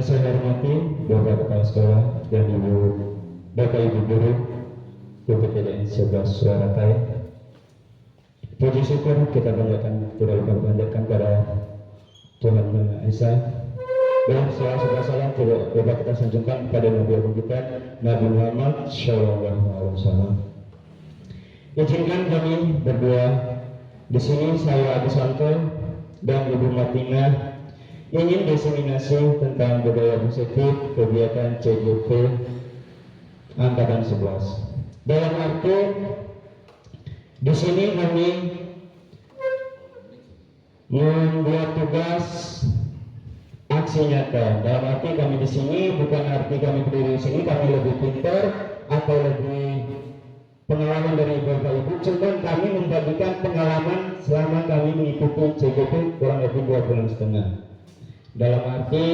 saya hormati Bapak Kepala Sekolah dan Bapak Ibu Guru UPTDN 11 Surakarta. Puji syukur kita panjatkan pada Tuhan Yang Esa. Dan salam coba kita sanjungkan pada Nabi Agung kita Nabi Muhammad SAW. Izinkan kami berdua di sini, saya Agus Santo dan Ibu Martina ingin diseminasi tentang budaya positif kegiatan CGP Angkatan 11. Dalam arti di sini kami membuat tugas aksi nyata. Dalam arti kami di sini bukan arti kami berdiri di sini kami lebih pintar atau lebih pengalaman dari Bapak Ibu, cuman kami membagikan pengalaman selama kami mengikuti CGP kurang lebih 2 bulan setengah. Dalam arti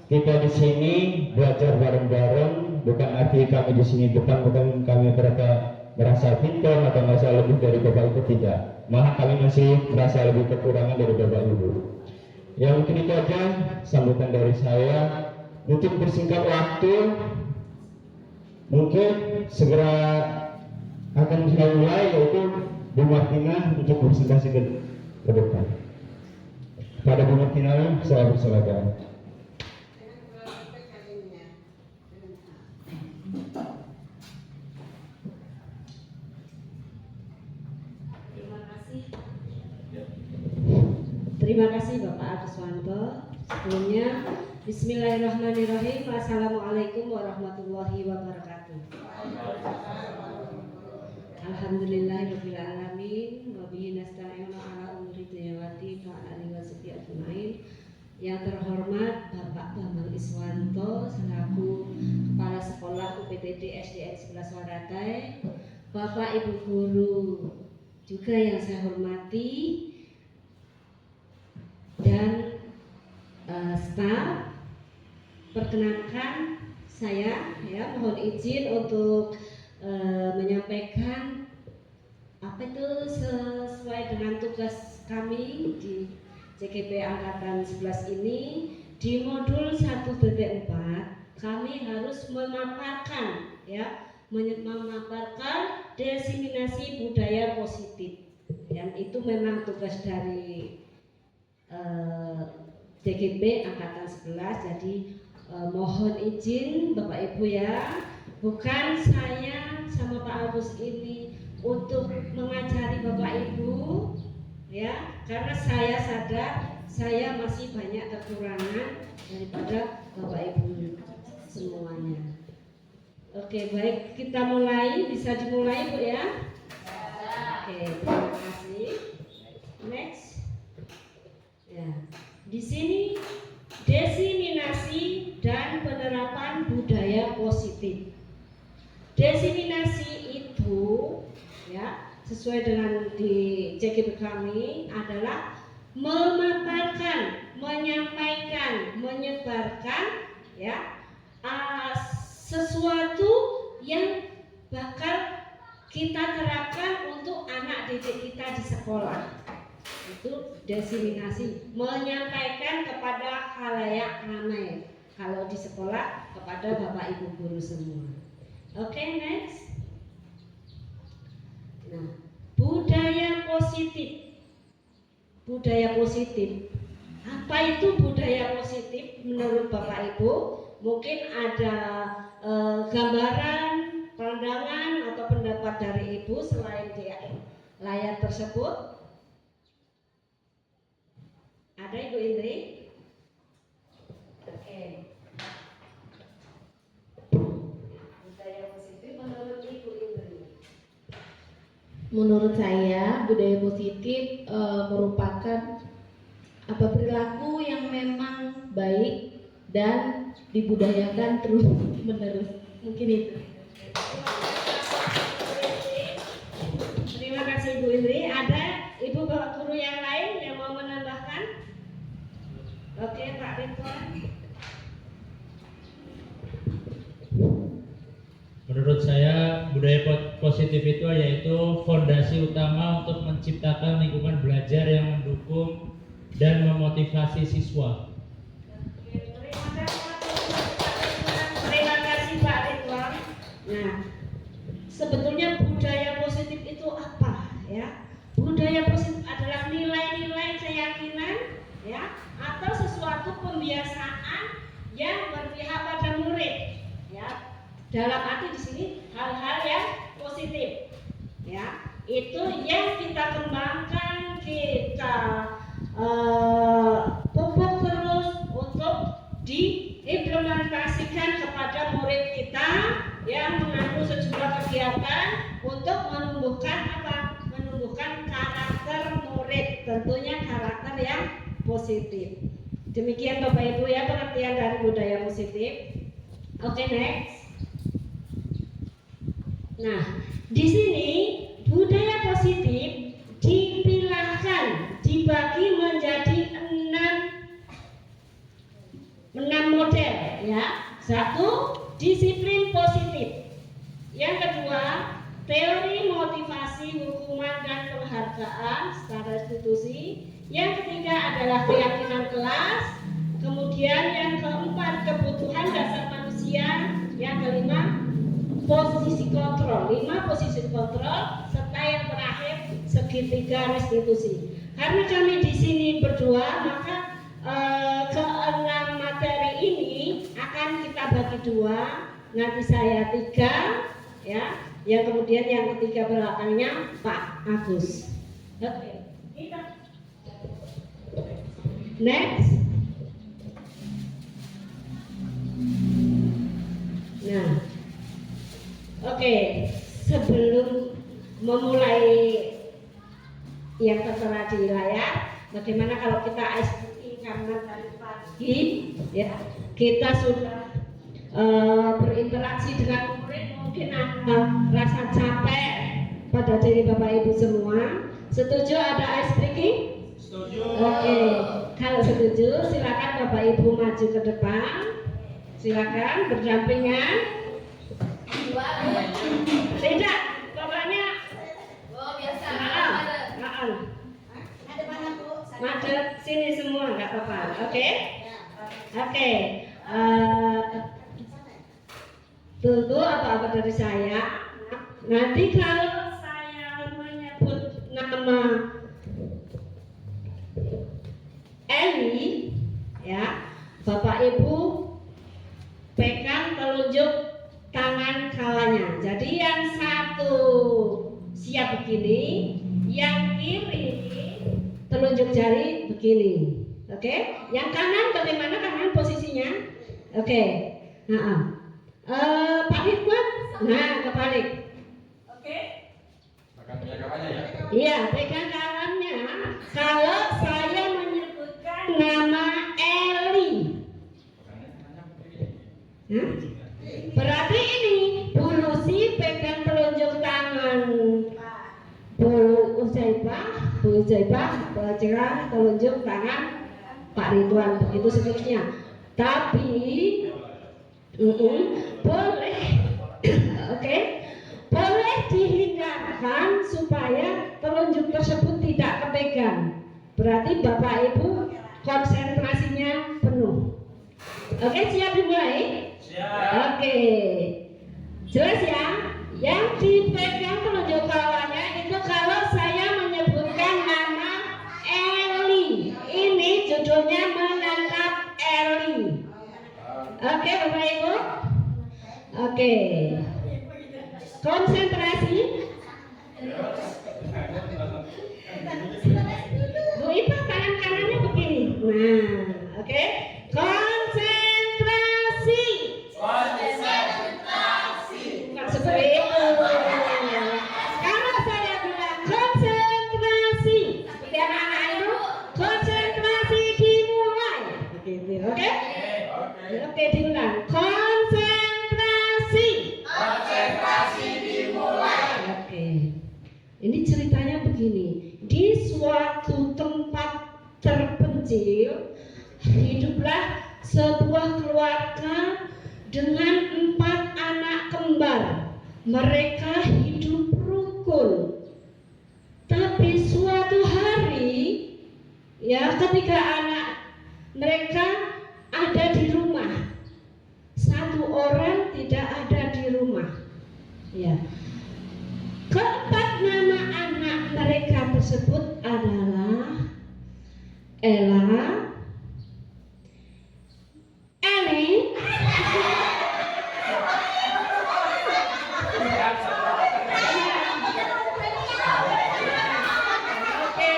kita di sini belajar bareng-bareng, bukan arti kami di sini bukan kami merasa pintar atau merasa lebih dari Bapak Ibu, tidak. Malah kami masih merasa lebih kekurangan dari Bapak Ibu. Ya mungkin itu aja sambutan dari saya. Untuk bersingkat waktu, mungkin segera akan kita mulai, yaitu Bu Martina untuk presentasi ke depan. Pada Bu Martina saya persilakan. Terima kasih Bapak Agus Wanto. Sebelumnya Bismillahirrahmanirrahim. Assalamualaikum warahmatullahi wabarakatuh. Alhamdulillahirabbil alamin wa bihi nasta'inu ala umuri dunyawati ta'ala wa sufiyatunain. Yang terhormat Bapak Bambang Iswanto selaku Kepala Sekolah UPTD SDN 11 Waratai, Bapak Ibu Guru juga yang saya hormati, dan staf. Perkenankan saya mohon izin untuk menyampaikan apa itu sesuai dengan tugas kami di CGP Angkatan 11 ini. Di modul 1.4 kami harus memaparkan memaparkan diseminasi budaya positif, dan itu memang tugas dari CGP Angkatan 11. Jadi mohon izin Bapak Ibu ya, bukan saya sama Pak Agus ini untuk mengajari Bapak Ibu ya, karena saya sadar saya masih banyak kekurangan daripada Bapak Ibu semuanya. Oke, baik, kita mulai, bisa dimulai Bu ya. Oke, terima kasih. Next. Ya, di sini diseminasi dan penerapan budaya positif. Diseminasi itu ya, sesuai dengan di CGP kami adalah memaparkan, menyampaikan, menyebarkan ya sesuatu yang bakal kita terapkan untuk anak didik kita di sekolah. Itu diseminasi, menyampaikan kepada khalayak ramai, kalau di sekolah kepada Bapak Ibu guru semua. Oke, next. Nah, budaya positif. Budaya positif. Apa itu budaya positif menurut Bapak Ibu? Mungkin ada gambaran, pandangan atau pendapat dari Ibu selain di layar tersebut. Ada Ibu Indri? Oke. Budaya positif menurut Ibu Indri. Menurut saya budaya positif merupakan perilaku yang memang baik dan dibudayakan terus menerus. Mungkin itu. Terima kasih Ibu Indri. Ada Ibu Bapak Guru yang lain yang mau menambahkan? Oke, Pak Ridwan. Menurut saya budaya positif itu yaitu fondasi utama untuk menciptakan lingkungan belajar yang mendukung dan memotivasi siswa. Oke, terima kasih. Nah, sebetulnya budaya positif itu apa ya? Budaya positif adalah nilai-nilai keyakinan ya atau sesuatu pembiasaan yang berpihak pada murid ya. Dalam arti di sini hal-hal yang positif ya. Itu yang kita kembangkan, kita pupuk terus untuk diimplementasikan kepada murid kita yang mengambil sejumlah kegiatan untuk menumbuhkan apa? Menumbuhkan karakter murid, tentunya karakter yang positif. Demikian Bapak Ibu ya pengertian dari budaya positif. Oke, next. Nah, di sini budaya positif dipilahkan, dibagi menjadi enam model ya. Satu, disiplin positif. Yang kedua, teori motivasi, hukuman dan penghargaan secara institusi. Yang ketiga adalah keyakinan kelas. Kemudian yang keempat, kebutuhan dasar manusia. Yang kelima, posisi kontrol. 5 posisi kontrol serta yang terakhir segitiga restitusi. Karena kami di sini berdua, maka keenam materi ini akan kita bagi 2. Nanti saya 3 ya. Yang kemudian yang ketiga belakangnya Pak Agus. Oke. Next. Nah, oke, sebelum memulai yang tertera di layar, bagaimana kalau kita SPI karena tadi pagi ya kita sudah berinteraksi dengan murid, mungkin ada rasa capek pada diri Bapak Ibu semua. Setuju ada ice breaking? Setuju. Oke, kalau setuju silakan Bapak Ibu maju ke depan. Silakan berdampingan. Tidak, bapaknya. Oh, biasa. Ada mana Bu? Macet sini semua, nggak apa-apa. Oke? Oke. Tunggu apa-apa dari saya. Nanti kalau saya menyebut nama Eli, ya, Bapak Ibu pegang telunjuk tangan kawannya. Jadi yang satu siap begini, yang kiri telunjuk jari begini. Oke? Yang kanan bagaimana kanan posisinya? Oke. Pak Ridwan, nah kebalik. Oke? Pegang kawannya ya? Iya, pegang kawannya. Kalau saya menyebutkan nama Eli, berarti ini Bu Lucy pegang telunjuk tangan Bu Ujaibah pegang telunjuk tangan Pak Ridwan, begitu seterusnya. Tapi boleh, oke, boleh dihindarkan supaya telunjuk tersebut tidak kepegang. Berarti Bapak Ibu konsentrasinya penuh. Oke, siap dimulai? Siap. Oke, jelas ya. Yang dipegang telunjuk kawannya itu kalau saya menyebutkan nama Eli. Ini judulnya menangkap Eli. Oke, Bapak Ibu. Oke. Konsentrasi. Bu Ipa tangan kanannya begini. Nah, oke. Konsentrasi. Bukan seperti itu. Kalau saya bilang konsentrasi, seperti anak-anak itu, konsentrasi dimulai. Begitu, oke? Oke, diulang. Konsentrasi. Oke. Ini ceritanya begini. Di suatu tempat terpencil hiduplah sebuah keluarga dengan 4 anak kembar. Mereka hidup rukun. Tapi suatu hari ya ketika anak mereka ada di rumah, satu orang tidak ada di rumah. Ya. Keempat nama anak mereka tersebut adalah Ella, Eli, oke.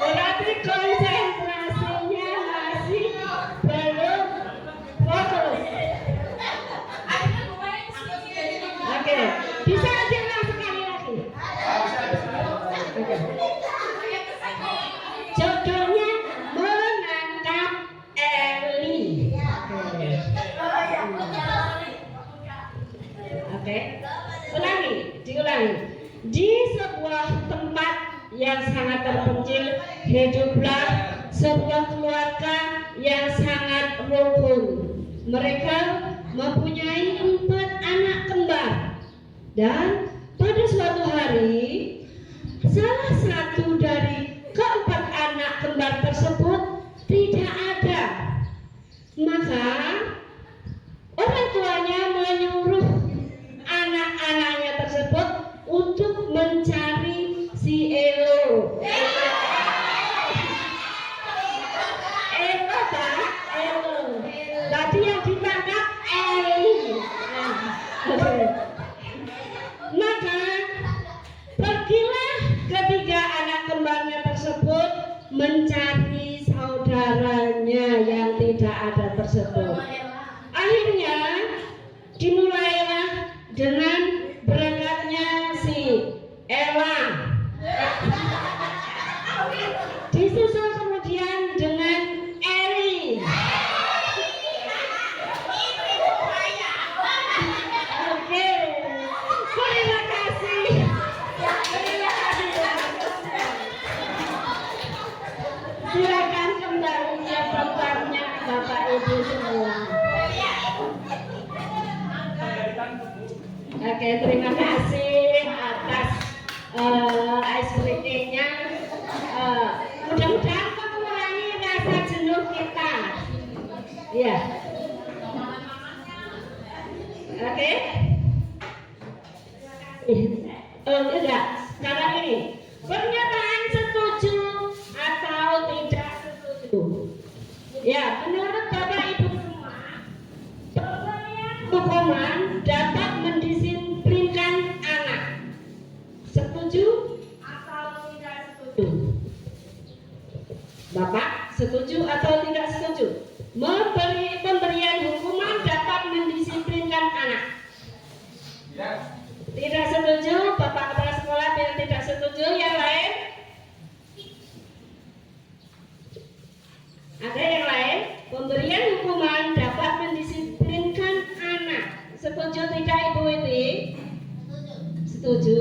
Berarti konsentrasinya masih belum fokus. Oke, bisa diulang sekali lagi. Oke. Judulnya menangkap Eli. Oke. Diulangi. Di sebuah tempat yang sangat terpencil hiduplah sebuah keluarga yang sangat rukun. Mereka mempunyai 4 anak kembar. Dan pada suatu hari salah satu dari keempat anak kembar tersebut tidak ada. Maka orang tuanya menyuruh anak-anaknya tersebut untuk mencari si Elo. Elo, Pak. Elo. Tadi yang ditangkap Eli. Oke. Maka pergilah ketiga anak kembarnya tersebut mencari saudaranya yang tidak ada tersebut. Akhirnya dimulailah dengan berangkatnya si Ella. Disusul kemudian dengan Eli. Oke, terima kasih. Terima kasih. Silakan kembali ke tempatnya Bapak Ibu semua. Oke, terima kasih atas ice breaking-nya. Mudah-mudahan mengurangi rasa jenuh kita. Ya. Oke. Enggak. Sekarang ini pernyataan setuju atau tidak setuju. Ya, menurut Bapak Ibu semua, pemberian hukuman dapat mendisiplinkan anak. Setuju atau tidak setuju? Bapak, setuju atau tidak setuju? Pemberian hukuman dapat mendisiplinkan anak. Tidak. Tidak setuju, Bapak Kepala Sekolah bilang tidak setuju. Yang lain? Ada yang lain? Pemberian hukuman dapat mendisiplinkan anak. Setuju tidak Ibu Witi? Setuju.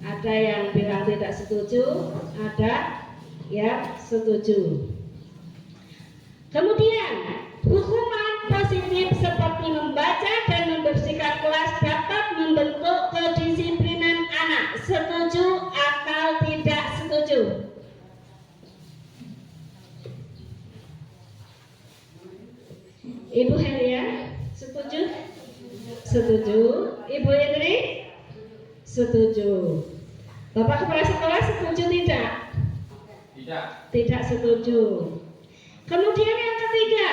Ada yang bilang tidak setuju, ada yang setuju. Kemudian hukuman positif seperti membaca dan membersihkan kelas dapat membentuk kedisiplinan anak. Setuju atau tidak setuju? Ibu Helia, setuju? Setuju. Ibu Yendri? Setuju. Bapak Kepala Sekolah setuju tidak? Tidak. Tidak setuju. Kemudian yang ketiga,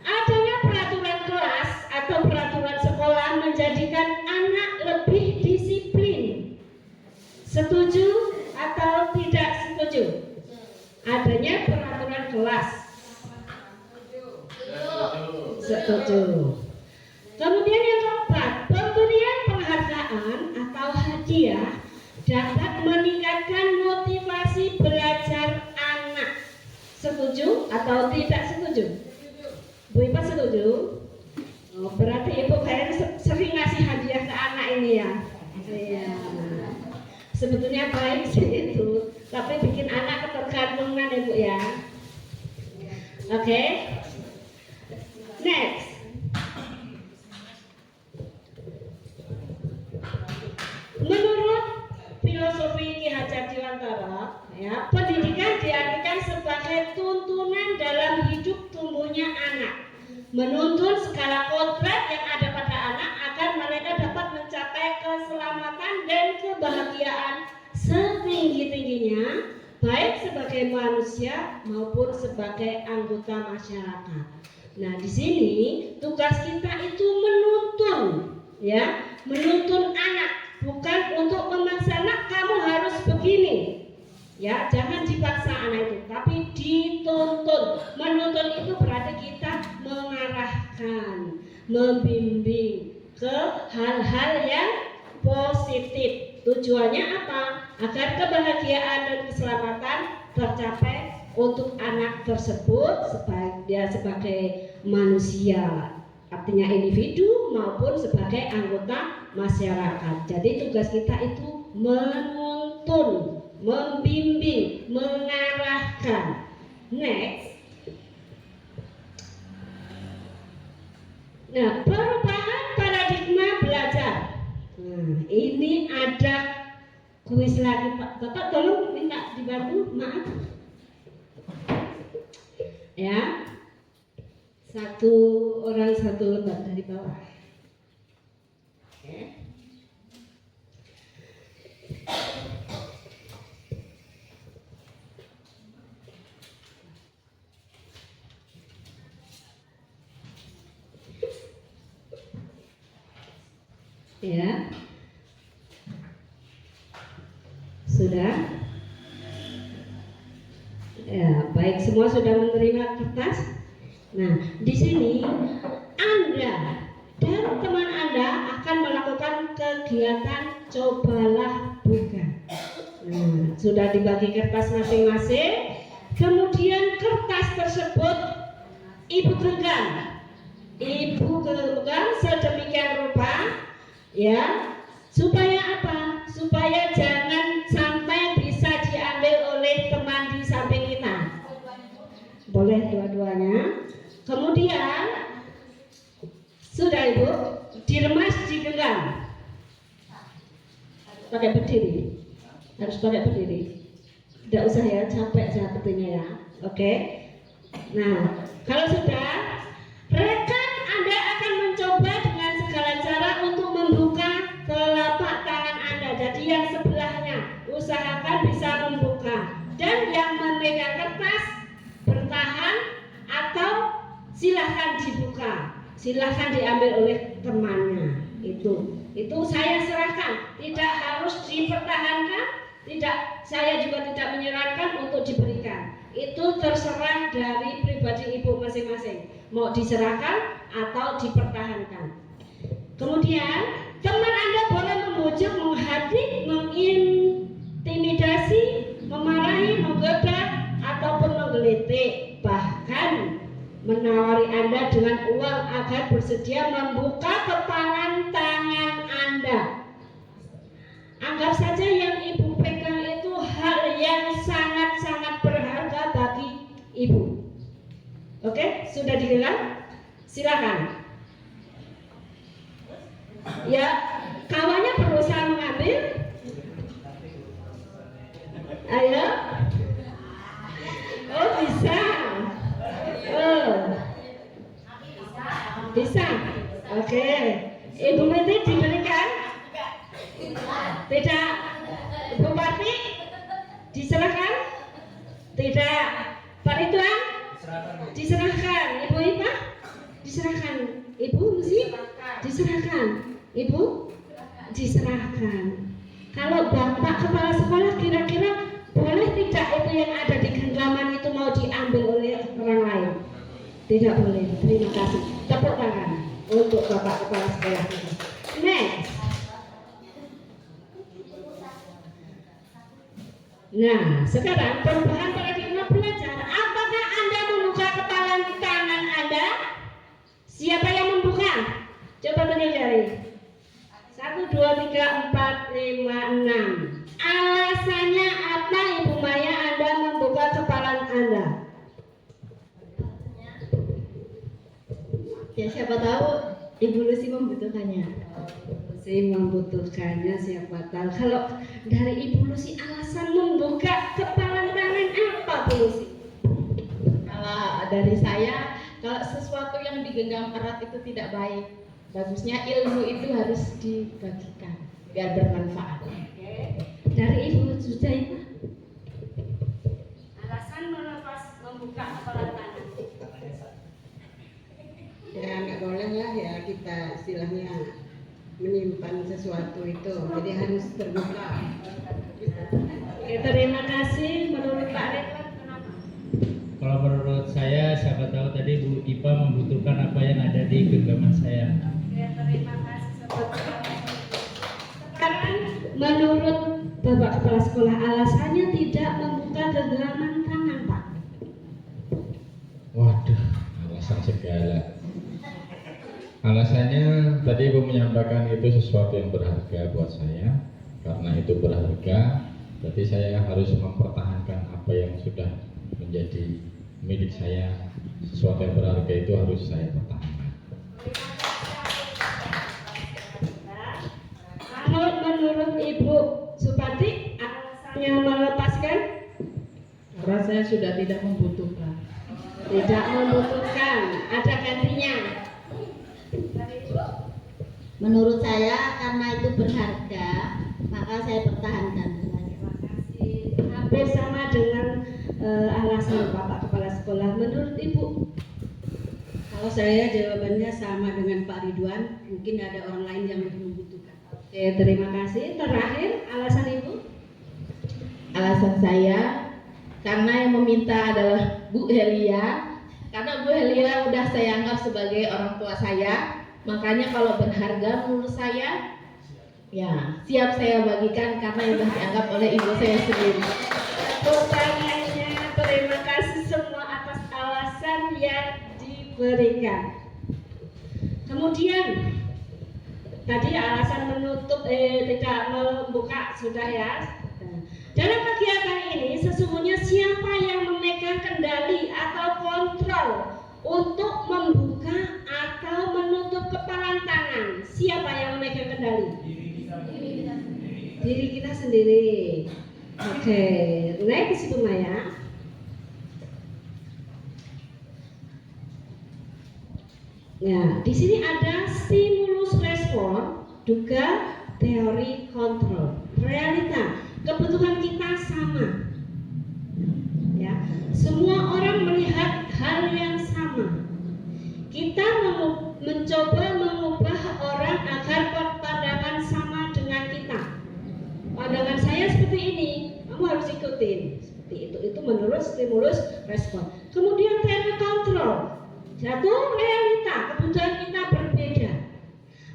adanya peraturan kelas atau peraturan sekolah menjadikan anak lebih disiplin. Setuju atau tidak setuju? Adanya peraturan kelas. Setuju. Kemudian yang keempat, pemberian penghargaan atau hadiah dapat meningkatkan motivasi belajar anak. Setuju atau tidak setuju? Bu Ipa setuju? Oh, berarti Ibu kayaknya sering ngasih hadiah ke anak ini ya? Iya. Sebetulnya baik sih itu, tapi bikin anak ketergantungan Ibu ya. Oke. Next. Menurut filosofi Ki Hajar Dewantara, ya, pendidikan diartikan sebagai tuntunan dalam hidup tumbuhnya anak, menuntun segala kodrat yang ada pada dan kebahagiaan setinggi-tingginya, baik sebagai manusia maupun sebagai anggota masyarakat. Nah, di sini tugas kita itu menuntun, ya, menuntun anak, bukan untuk memaksa anak kamu harus begini. Ya, jangan dipaksa anak itu, tapi dituntun. Menuntun itu berarti kita mengarahkan, membimbing ke hal-hal yang positif. Tujuannya apa? Agar kebahagiaan dan keselamatan tercapai untuk anak tersebut sebagai manusia, artinya individu maupun sebagai anggota masyarakat. Jadi tugas kita itu menuntun, membimbing, mengarahkan. Next. Nah, perubahan paradigma belajar. Nah, ini ada kuis lagi, Pak. Bapak tolong minta dibantu, maaf. Ya. Satu orang satu lembar dari bawah. Oke. Ya. Sudah? Ya, baik, semua sudah menerima kertas. Nah, di sini Anda dan teman Anda akan melakukan kegiatan cobalah buka. Nah, sudah dibagi kertas masing-masing. Kemudian kertas tersebut Ibu genggam. Ibu genggam sedemikian rupa, ya, supaya apa? Supaya jangan sampai bisa diambil oleh teman di samping kita. Boleh dua-duanya. Kemudian sudah Ibu, diremas, digenggam. Pakai berdiri. Harus pakai berdiri. Tidak usah ya, capek sepertinya ya. Oke. Nah, kalau sudah, rekan Anda akan mencoba dengan segala cara untuk membuka telapak tangan Anda. Jadi yang sebelahnya usahakan bisa membuka, dan yang memegang kertas bertahan atau silahkan dibuka, silahkan diambil oleh temannya. Itu saya serahkan, tidak harus dipertahankan, saya juga tidak menyarankan untuk diberikan. Itu terserah dari pribadi Ibu masing-masing, mau diserahkan atau dipertahankan. Kemudian teman Anda boleh membujuk, menghadik, mengintimidasi, memarahi, menggoda, ataupun menggelitik, bahkan menawari Anda dengan uang agar bersedia membuka kepalan tangan Anda. Anggap saja yang Ibu pegang itu hal yang sangat-sangat berharga bagi Ibu. Oke, sudah digenggam? Silakan. Ya, kawannya berusaha mengambil. Ayo. Oh, bisa. Oh. Bisa. Oke. Ibu Meti diberikan? Tidak. Ibu Parti diserahkan? Tidak. Pak Ridwan? Diserahkan. Ibu Ipa? Diserahkan. Ibu Musi? Diserahkan. Ibu? Diserahkan. Kalau Bapak Kepala Sekolah kira-kira boleh tidak itu yang ada di genggaman itu mau diambil oleh orang lain? Tidak boleh. Terima kasih. Tepuk tangan untuk Bapak Kepala Sekolah. Next. Nah, sekarang perubahan paradigma belajar. Apakah Anda membuka kepalan tangan Anda? Siapa yang membuka? Coba tunjuk jari. 1, 2, 3, 4, 5, 6. Alasannya apa Ibu Maya Anda membuka kepalan Anda? Ya, siapa tahu Ibu Lucy membutuhkannya. Lucy membutuhkannya, siapa tahu. Kalau dari Ibu Lucy alasan membuka kepalan tangan apa, Bu Lucy? Kalau dari saya, kalau sesuatu yang digenggam erat itu tidak baik. Bagusnya ilmu itu harus dibagikan. biar bermanfaat. Oke. Dari Ibu Judaifah. Alasan melepas membuka kepala tangan. Ya nggak boleh lah ya kita istilahnya menyimpan sesuatu itu, jadi harus terbuka. Oke, terima kasih. Menurut Pak Ridwan kenapa? Kalau menurut saya, siapa tahu tadi Bu Ipa membutuhkan apa yang ada di genggaman saya. Oke, terima kasih Sobat. Sekarang menurut Bapak Kepala Sekolah alasannya tidak membuka genggaman tangan, Pak. Waduh, alasan segala. Alasannya tadi Ibu menyampaikan itu sesuatu yang berharga buat saya. Karena itu berharga, berarti saya harus mempertahankan apa yang sudah menjadi milik saya. Sesuatu yang berharga itu harus saya pertahankan. Kalau menurut Ibu Supati alasannya melepaskan Karena saya sudah tidak membutuhkan. tidak membutuhkan, ada gantinya. Menurut saya karena itu berharga, maka saya pertahankan. Terima kasih. Hampir sama dengan alasan Bapak Kepala Sekolah. Menurut Ibu? Kalau saya jawabannya sama dengan Pak Ridwan, mungkin ada orang lain yang lebih membutuhkan. Oke, terima kasih. Terakhir, alasan Ibu? Alasan saya karena yang meminta adalah Bu Helia. Karena Bu Helia udah saya anggap sebagai orang tua saya, makanya kalau berharga menurut saya, ya siap saya bagikan karena sudah dianggap oleh ibu saya sendiri. Pertanyaannya, terima kasih semua atas alasan yang diberikan. Kemudian, tadi alasan menutup, tidak membuka sudah ya. Dalam kegiatan ini sesungguhnya siapa yang memegang kendali atau kontrol untuk membuka atau menutup kepalan tangan? Siapa yang memegang kendali? Diri kita sendiri. Oke, next Ibu Maya. Ya, di sini ada stimulus respon, juga teori kontrol. Realita, kebutuhan kita sama. Ya, semua orang melihat hal yang sama. Kita mencoba mengubah orang agar berpandangan sama dengan kita. Pandangan saya seperti ini, kamu harus ikutin. Seperti itu. Itu menurut stimulus respon. Kemudian teori kontrol. Satu, realita, kebutuhan kita berbeda.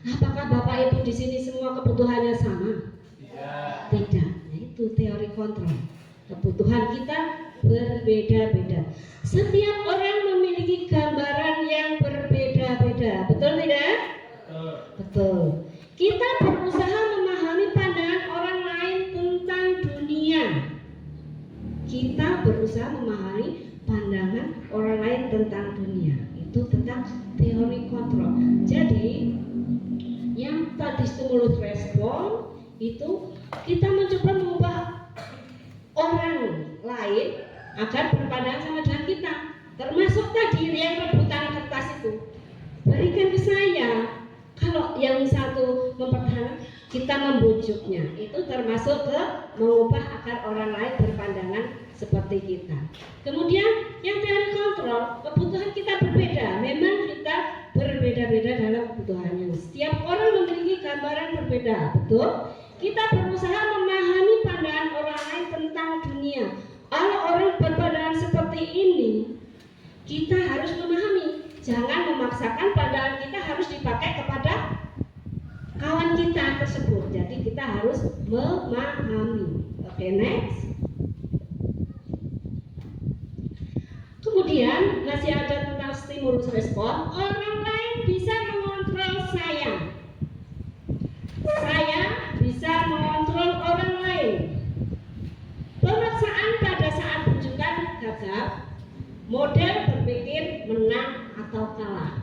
Apakah Bapak Ibu di sini semua kebutuhannya sama? Tidak. Nah, itu teori kontrol. Kebutuhan kita berbeda-beda. Setiap orang memiliki gambaran yang berbeda-beda. Betul tidak? Betul. Kita berusaha memahami pandangan orang lain tentang dunia. Kita berusaha memahami pandangan orang lain tentang dunia. Itu tentang teori kontrol. Jadi, yang tadi stimulus respon itu kita mencoba mengubah orang lain agar berpandangan sama dengan kita. Termasuk tadi yang rebutan kertas itu. Berikan ke saya. Kalau yang satu mempertahankan, kita membujuknya. Itu termasuk ke mengubah agar orang lain berpandangan seperti kita. Kemudian yang teori kontrol, kebutuhan kita berbeda. Memang kita berbeda-beda dalam kebutuhannya. Setiap orang memiliki gambaran berbeda, betul? Kita berusaha memahami pandangan orang lain tentang dunia. Kalau orang berpandangan seperti ini, kita harus memahami. Jangan memaksakan pandangan kita harus dipakai kepada kawan kita tersebut. Jadi kita harus memahami. Oke, next. Kemudian masih ada tentang stimulus respon. Orang lain bisa mengontrol saya. Saya bisa mengontrol orang lain. Pemaksaan pada saat bujukan gagal. Model berpikir menang atau kalah.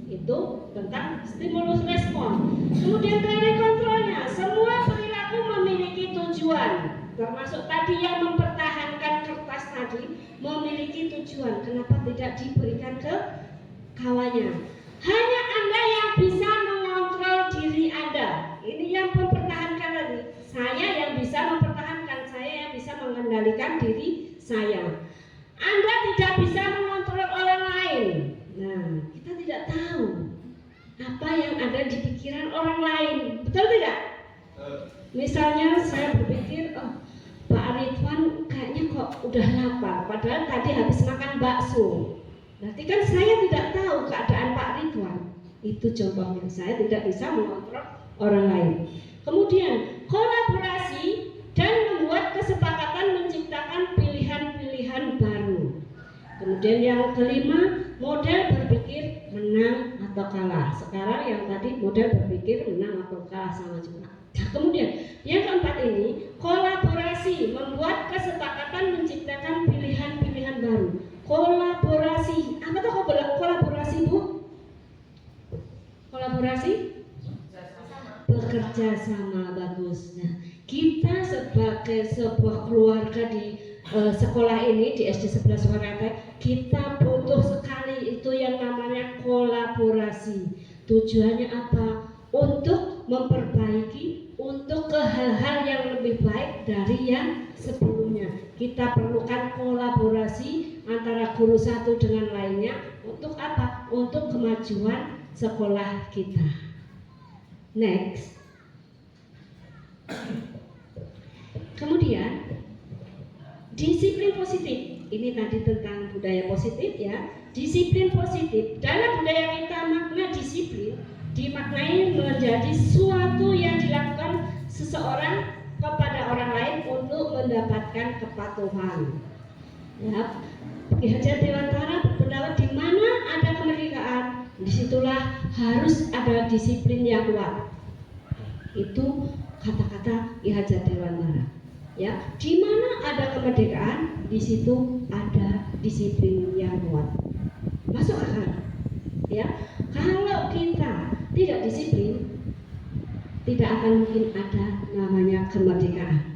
Itu tentang stimulus respon. Kemudian teori kontrolnya. Semua perilaku memiliki tujuan. Termasuk tadi yang mempertahankan kertas tadi memiliki tujuan. Kenapa tidak diberikan ke kawannya? Hanya Anda yang bisa mengontrol diri Anda. Ini yang mempertahankan mengendalikan diri saya. Anda tidak bisa mengontrol orang lain. Nah, kita tidak tahu apa yang ada di pikiran orang lain, betul tidak? Misalnya saya berpikir, oh, Pak Ridwan kayaknya kok udah lapar, padahal tadi habis makan bakso. Berarti kan saya tidak tahu keadaan Pak Ridwan. Itu contohnya, saya tidak bisa mengontrol orang lain. Kemudian kolaborasi dan membuat kesepakatan menciptakan pilihan-pilihan baru. Kemudian yang kelima, model berpikir menang atau kalah. Sekarang yang tadi model berpikir menang atau kalah sama juga. Nah, kemudian yang keempat ini, kolaborasi, membuat kesepakatan menciptakan pilihan-pilihan baru. Kolaborasi, apa tuh kolaborasi, Bu? Kolaborasi? Bekerja sama, bagus. Nah, kita sebagai sebuah keluarga di sekolah ini di SD 11 Warata, kita butuh sekali itu yang namanya kolaborasi. Tujuannya apa? Untuk memperbaiki, untuk ke hal-hal yang lebih baik dari yang sebelumnya. Kita perlukan kolaborasi antara guru satu dengan lainnya. Untuk apa? Untuk kemajuan sekolah kita. Next. Kemudian disiplin positif. Ini tadi tentang budaya positif ya. Disiplin positif. Dalam budaya kita, makna disiplin dimaknai menjadi suatu yang dilakukan seseorang kepada orang lain untuk mendapatkan kepatuhan. Ya, Ki Hajar Dewantara berpendapat di mana ada kemerdekaan, disitulah harus ada disiplin yang kuat. Itu kata-kata Ki Hajar Dewantara. Ya, di mana ada kemerdekaan, di situ ada disiplin yang kuat. Masuk akal? Ya, kalau kita tidak disiplin, tidak akan mungkin ada namanya kemerdekaan.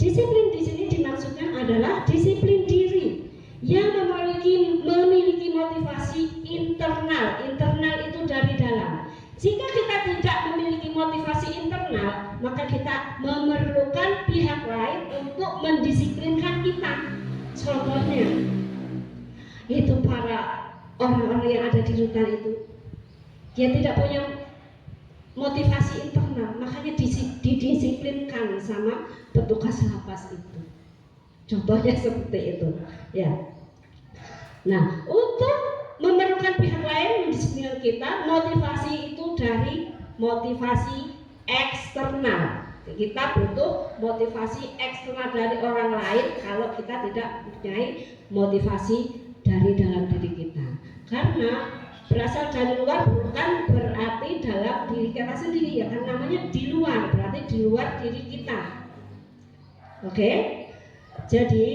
Disiplin di sini dimaksudkan adalah disiplin diri yang memiliki motivasi internal. Internal itu dari dalam. Jika kita tidak memiliki motivasi internal, maka kita memerlukan pihak lain untuk mendisiplinkan kita. Contohnya, itu para orang-orang yang ada di rutan itu, dia tidak punya motivasi internal, makanya didisiplinkan sama petugas lapas itu. Contohnya seperti itu, ya. Nah, untuk memerlukan pihak lain mendisiplinkan kita, motivasi itu dari motivasi eksternal. Kita butuh motivasi eksternal dari orang lain kalau kita tidak mempunyai motivasi dari dalam diri kita. Karena berasal dari luar bukan berarti dalam diri kita sendiri, ya kan, namanya di luar, berarti di luar diri kita. Oke? Jadi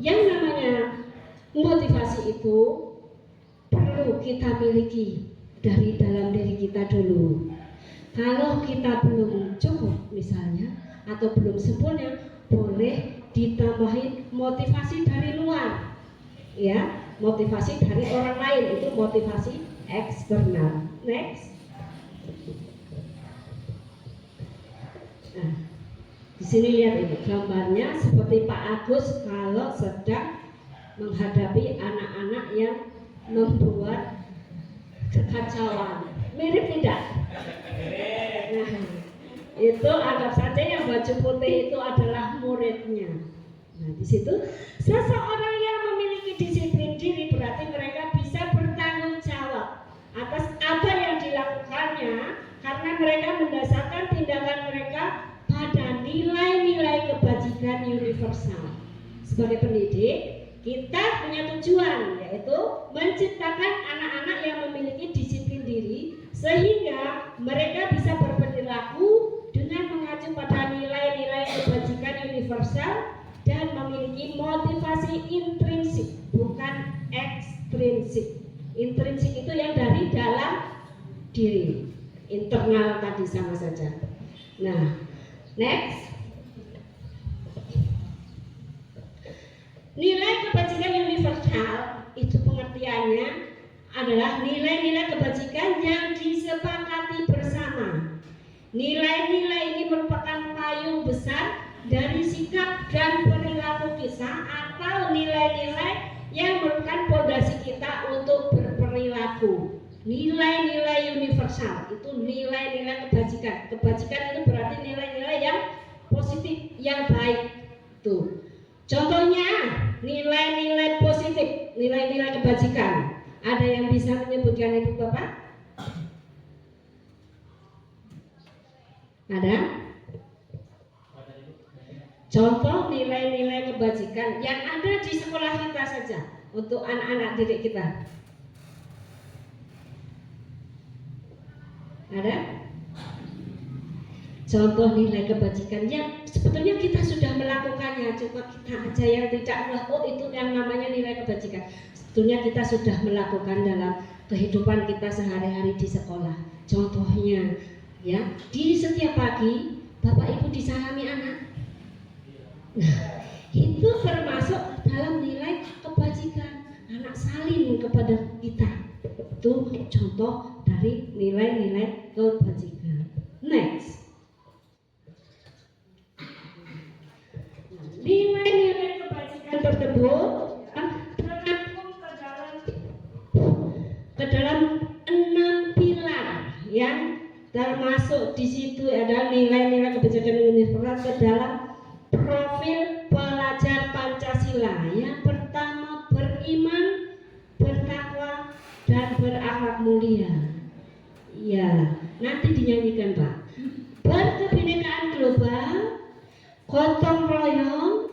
yang namanya motivasi itu perlu kita miliki dari dalam diri kita dulu. Kalau kita belum cukup misalnya atau belum sempurna, boleh ditambahin motivasi dari luar. Ya, motivasi dari orang lain itu motivasi eksternal. Next. Nah, di sini lihat ini gambarnya seperti Pak Agus kalau sedang menghadapi anak-anak yang membuat kekacauan. Mirip tidak? Nah, itu anggap saja yang baju putih itu adalah muridnya. Nah, di situ seseorang yang memiliki disiplin diri berarti mereka bisa bertanggung jawab atas apa yang dilakukannya karena mereka mendasarkan tindakan mereka pada nilai-nilai kebajikan universal. Sebagai pendidik, kita punya tujuan yaitu menciptakan anak-anak yang memiliki disiplin diri sehingga mereka bisa berperilaku dengan mengacu pada nilai-nilai kebajikan universal dan memiliki motivasi intrinsik, bukan ekstrinsik. Intrinsik itu yang dari dalam diri, internal tadi sama saja. Nah, next. Nilai kebajikan universal itu pengertiannya adalah nilai-nilai kebajikan yang disepakati bersama. Nilai-nilai ini merupakan payung besar dari sikap dan perilaku etika atau nilai-nilai yang merupakan fondasi kita untuk berperilaku. Nilai-nilai universal itu nilai-nilai kebajikan. Kebajikan itu berarti nilai-nilai yang positif, yang baik. Tuh. Contohnya nilai-nilai positif, nilai-nilai kebajikan. Ada yang bisa menyebutkan Ibu Bapak? Ada? Contoh nilai-nilai kebajikan yang ada di sekolah kita saja untuk anak-anak didik kita. Ada? Contoh nilai kebajikan yang sebetulnya kita sudah melakukannya, cuma kita aja yang tidak melakukan. Itu yang namanya nilai kebajikan. Sebetulnya kita sudah melakukan dalam kehidupan kita sehari-hari di sekolah. Contohnya, ya, di setiap pagi Bapak Ibu disalami anak. Nah, itu termasuk dalam nilai kebajikan. Anak saling kepada kita. Itu contoh dari nilai-nilai kebajikan. Next. Nilai-nilai kebajikan tersebut terangkum ke dalam 6 pilar yang termasuk di situ ada nilai-nilai kebajikan universal ke dalam profil pelajar Pancasila. Yang pertama beriman, bertakwa, dan berakhlak mulia. Ya, nanti dinyanyikan Pak. Berkebinekaan global, gotong royong,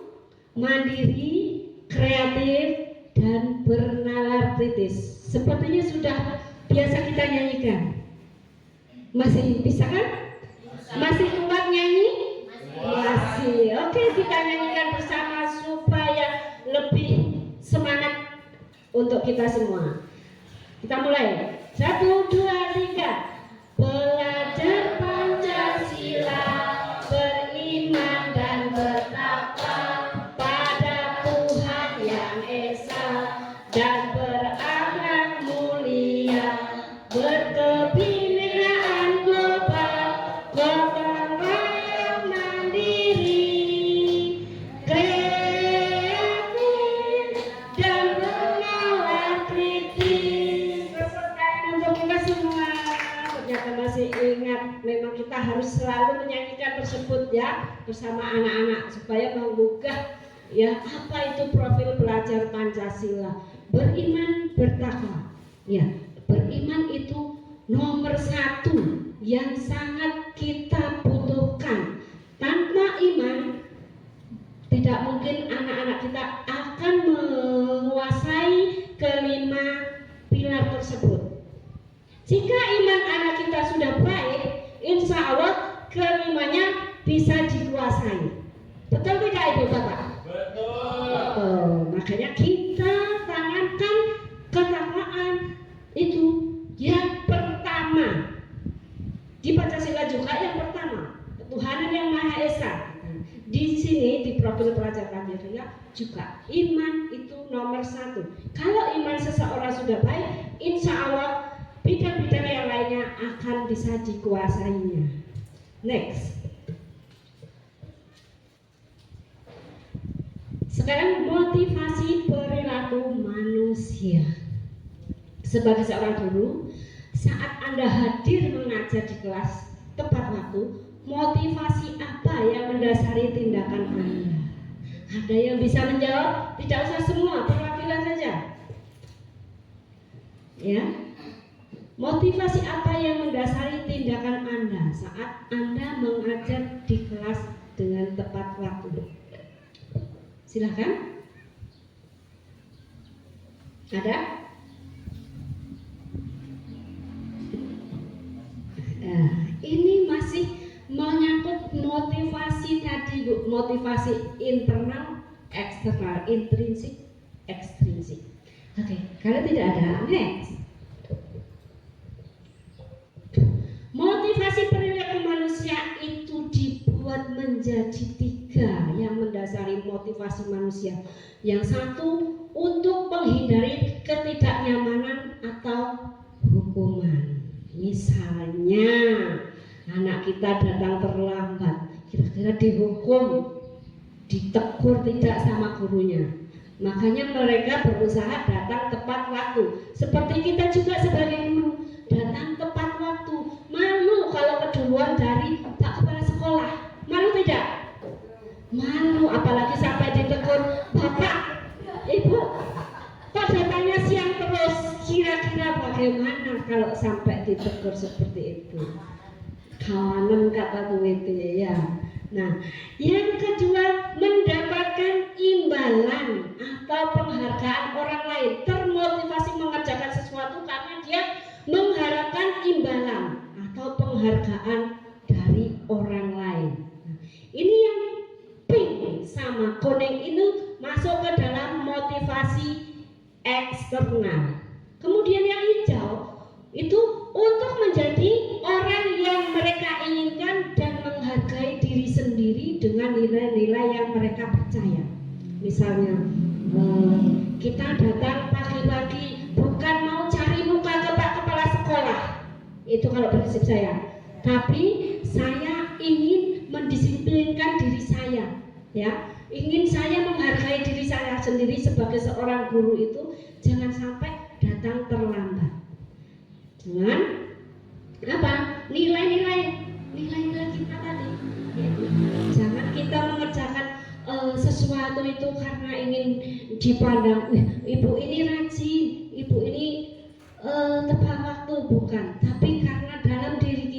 mandiri, kreatif, dan bernalar kritis. Sepertinya sudah biasa kita nyanyikan. Masih bisa kan? Masih kuat nyanyi? Masih. Oke, kita nyanyikan bersama supaya lebih semangat untuk kita semua. Kita mulai. 1, 2, 3. Belajar Pancasila, beriman dan bertakwa pada Tuhan yang Esa, dan berakhlak mulia, berkebinekaan global, gotong royong, mandiri, kreatif, dan bernalar kritis. Untuk kita semua, ternyata masih ingat, memang kita harus selalu menyanyikan tersebut ya bersama anak-anak supaya menggugah ya apa itu profil pelajar Pancasila. Beriman, bertakwa. Ya, beriman itu nomor 1 yang sangat kita butuhkan. Tanpa iman tidak mungkin anak-anak kita akan menguasai kelima pilar tersebut. Jika iman anak kita sudah baik, insya Allah kelimanya bisa dikuasai. Betul tidak Ibu Bapak? Betul. Makanya kita tanamkan ketakwaan itu yang pertama. Di Pancasila juga yang pertama, ketuhanan yang Maha Esa. Di sini di profil pelajar Pancasila juga iman itu nomor 1. Kalau iman seseorang sudah baik, insya Allah bidang-bidang yang lainnya akan bisa dikuasainya. Next. Sekarang motivasi perilaku manusia. Sebagai seorang guru, saat Anda hadir mengajar di kelas tepat waktu, motivasi apa yang mendasari tindakan Anda? Ada yang bisa menjawab? Tidak usah semua, perwakilan saja. Ya. Motivasi apa yang mendasari tindakan Anda saat Anda mengajar di kelas dengan tepat waktu? Silakan. Ada? Nah, ini masih menyangkut motivasi tadi Bu, motivasi internal, eksternal, intrinsik, ekstrinsik. Oke, kalau tidak ada, next. Motivasi perilaku manusia itu dibuat menjadi 3 yang mendasari motivasi manusia. Yang satu untuk menghindari ketidaknyamanan atau hukuman. Misalnya anak kita datang terlambat, kira-kira dihukum ditegur tidak sama gurunya. Makanya mereka berusaha datang tepat waktu. Seperti kita juga sebagai guru, datang tepat waktu. Malu kalau keduluan dari Pak Kepala Sekolah. Malu tidak? Malu, apalagi sampai ditegur, Bapak, Ibu, kok datangnya siang terus? Kira-kira bagaimana kalau sampai ditegur seperti itu? Kawanan kata duit ya. Nah, yang kedua, mendapatkan imbalan atau penghargaan orang lain, termotivasi mengerjakan sesuatu karena dia mengharapkan imbalan atau penghargaan dari orang lain. Nah, ini yang pink sama kuning itu masuk ke dalam motivasi eksternal. Kemudian yang hijau itu untuk menjadi orang yang mereka inginkan dan menghargai diri sendiri dengan nilai-nilai yang mereka percaya. Misalnya kita datang pagi-pagi bukan mau cari muka ke Pak Kepala Sekolah, itu kalau prinsip saya, tapi saya ingin mendisiplinkan diri saya, ya, ingin saya menghargai diri saya sendiri sebagai seorang guru itu jangan sampai datang terlambat. Dengan apa? Nilai-nilai kita tadi. Jangan kita mengerjakan sesuatu itu karena ingin dipandang, ibu ini rajin, ibu ini tepat waktu, bukan. Tapi karena dalam diri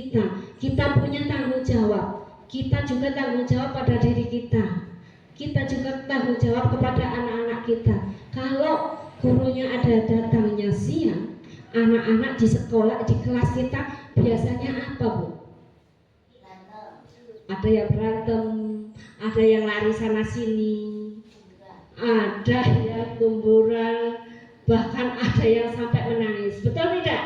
kita punya tanggung jawab. Kita juga tanggung jawab pada diri kita. Kita juga tanggung jawab kepada anak-anak kita. Kalau gurunya ada datangnya siang, anak-anak di sekolah, di kelas kita biasanya apa, Bu? Ada yang berantem, ada yang lari sana sini, ada yang tumburan, bahkan ada yang sampai menangis. Betul tidak?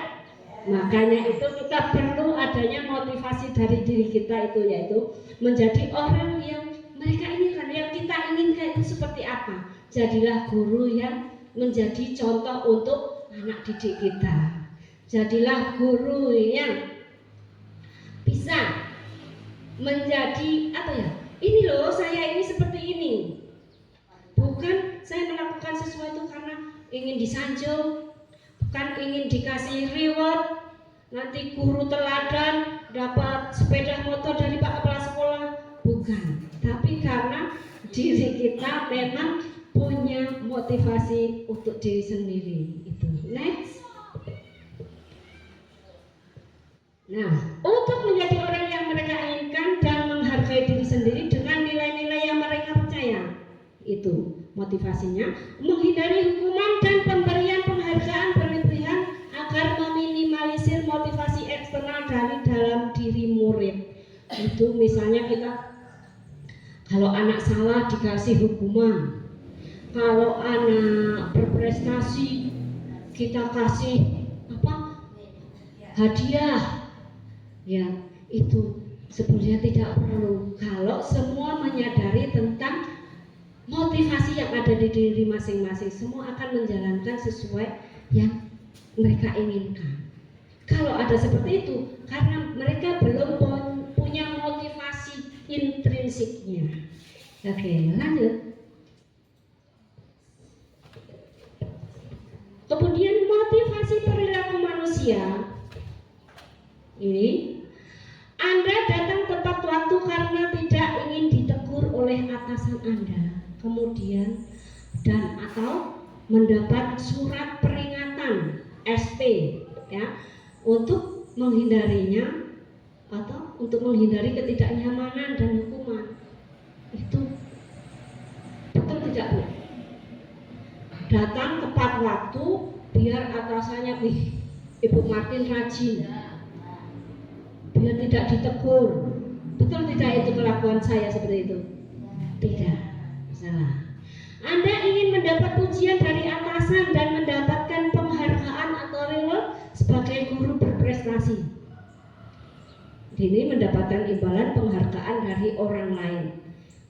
Makanya itu kita perlu adanya motivasi dari diri kita itu, yaitu menjadi orang yang mereka inginkan, yang kita inginkan itu seperti apa. Jadilah guru yang menjadi contoh untuk anak didik kita. Jadilah guru yang bisa menjadi apa ya? Ini loh, saya ini seperti ini. Bukan saya melakukan sesuatu karena ingin disanjung, bukan ingin dikasih reward. Nanti guru teladan dapat sepeda motor dari Pak Kepala Sekolah, bukan. Tapi karena diri kita memang punya motivasi untuk diri sendiri itu. Next. Nah, untuk menjadi orang yang mereka inginkan dan menghargai diri sendiri dengan nilai-nilai yang mereka percaya, itu motivasinya menghindari hukuman dan pemberian penghargaan berlebihan agar meminimalisir motivasi eksternal dari dalam diri murid. Itu misalnya kita kalau anak salah dikasih hukuman, kalau anak berprestasi kita kasih apa? Hadiah. Ya, itu sebenarnya tidak perlu. Kalau semua menyadari tentang motivasi yang ada di diri masing-masing, semua akan menjalankan sesuai yang mereka inginkan. Kalau ada seperti itu, karena mereka belum punya motivasi intrinsiknya. Oke, lanjut. Kemudian motivasi perilaku manusia. Ini Anda datang tepat waktu karena tidak ingin ditegur oleh atasan Anda. Kemudian dan atau mendapat surat peringatan SP, ya, untuk menghindarinya atau untuk menghindari ketidaknyamanan dan hukuman. Itu betul tidak, Bu? Datang tepat waktu biar atasannya, Ibu Martin rajin, biar tidak ditegur. Betul tidak itu kelakuan saya seperti itu? Tidak, salah. Anda ingin mendapat pujian dari atasan dan mendapatkan penghargaan atau reward sebagai guru berprestasi. Ini mendapatkan imbalan penghargaan dari orang lain.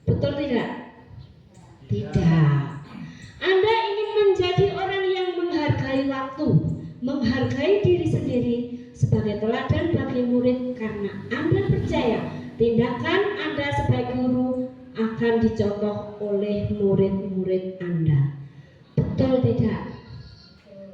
Betul tidak? Tidak. Anda ingin menjadi orang yang menghargai waktu, menghargai diri sendiri sebagai teladan bagi murid karena Anda percaya tindakan Anda sebagai guru akan dicontoh Betul tidak?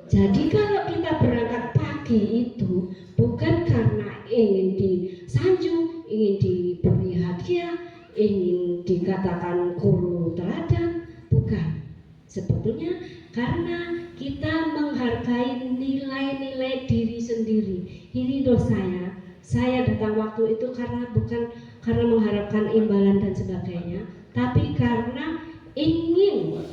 Jadi kalau kita berangkat pagi itu bukan karena ingin disanjung, ingin diberi hadiah, ingin dikatakan guru teladan, bukan. Sebetulnya karena kita menghargai nilai-nilai diri sendiri. Ini loh saya datang waktu itu bukan karena mengharapkan imbalan dan sebagainya, tapi karena ingin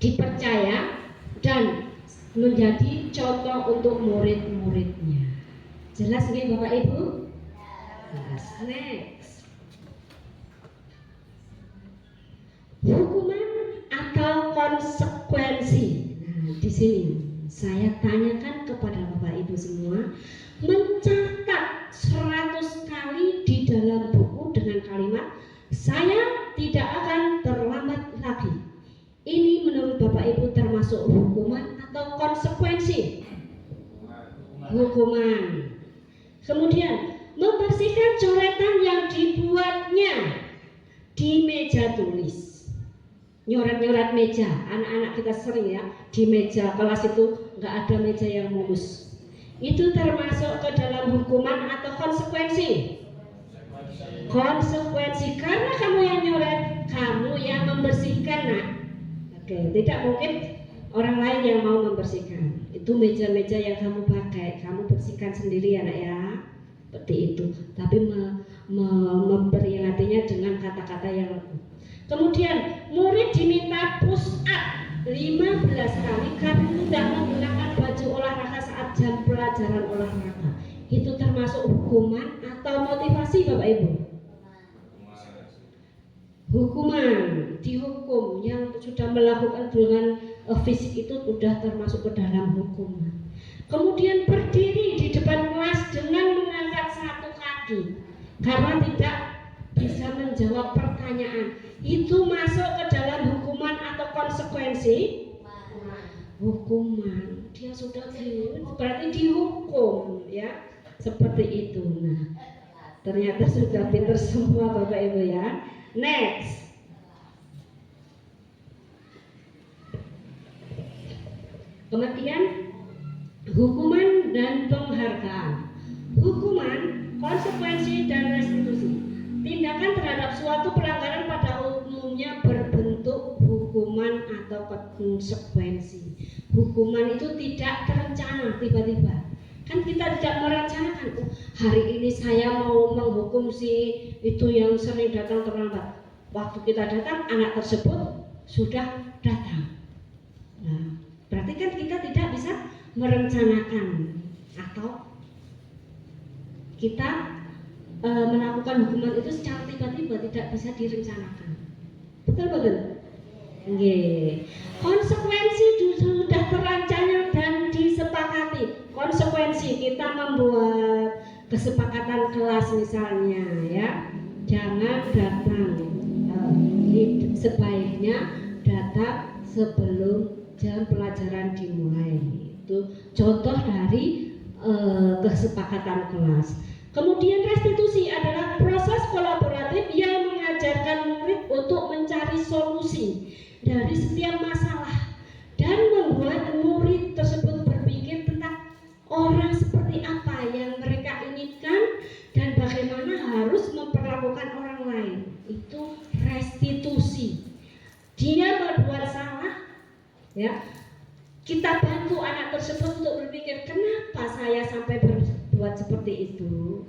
dipercaya dan menjadi contoh untuk murid-muridnya. Jelas nggih Bapak Ibu? Jelas. Next. Hukuman atau konsekuensi. Nah, di sini saya tanyakan kepada Bapak Ibu semua, mencatat 100 kali di dalam buku dengan kalimat saya tidak akan terlambat lagi. Ini menurut Bapak Ibu termasuk hukuman atau konsekuensi? Hukuman. Kemudian membersihkan coretan yang dibuatnya di meja tulis. Nyoret-nyoret meja, anak-anak kita sering ya, di meja kelas itu nggak ada meja yang mulus. Itu termasuk ke dalam hukuman atau konsekuensi? Konsekuensi, karena kamu yang nyoret, kamu yang membersihkan, nak. Oke, tidak mungkin orang lain yang mau membersihkan. Itu meja-meja yang kamu pakai, kamu bersihkan sendiri ya, nak ya. Seperti itu. Tapi memperingatinya dengan kata-kata yang lembut. Kemudian murid diminta push up 15 kali karena tidak menggunakan baju olahraga saat jam pelajaran olahraga. Itu termasuk hukuman atau motivasi Bapak Ibu? Hukuman, dihukum. Yang sudah melakukan dengan fisik itu sudah termasuk ke dalam hukuman. Kemudian berdiri di depan kelas dengan mengangkat satu kaki karena tidak bisa menjawab pertanyaan. Itu masuk ke dalam hukuman atau konsekuensi? Hukuman. Dia sudah berarti dihukum ya. Seperti itu. Nah, ternyata sudah pinter semua Bapak Ibu ya. Next. Kemudian hukuman dan penghargaan. Hukuman, konsekuensi dan restitusi. Tindakan terhadap suatu pelanggaran pada umumnya berbentuk hukuman atau konsekuensi. Hukuman itu tidak terencana tiba-tiba. Kan kita tidak merencanakan, hari ini saya mau menghukum si itu yang sering datang terlambat. Waktu kita datang, anak tersebut sudah datang. Nah, berarti kan kita tidak bisa merencanakan atau kita melakukan hukuman itu secara tiba-tiba, tidak bisa direncanakan. Betul? Nggih. Konsekuensi sudah terancam dan disepakati. Konsekuensi kita membuat kesepakatan kelas misalnya ya, jangan datang, sebaiknya datang sebelum jam pelajaran dimulai. Itu contoh dari kesepakatan kelas. Kemudian restitusi adalah proses kolaboratif yang mengajarkan murid untuk mencari solusi dari setiap masalah dan membuat murid tersebut berpikir tentang orang seperti apa yang mereka inginkan dan bagaimana harus memperlakukan orang lain. Itu restitusi. Dia berbuat salah, ya. Kita bantu anak tersebut untuk berpikir kenapa saya sampai berbuat seperti itu.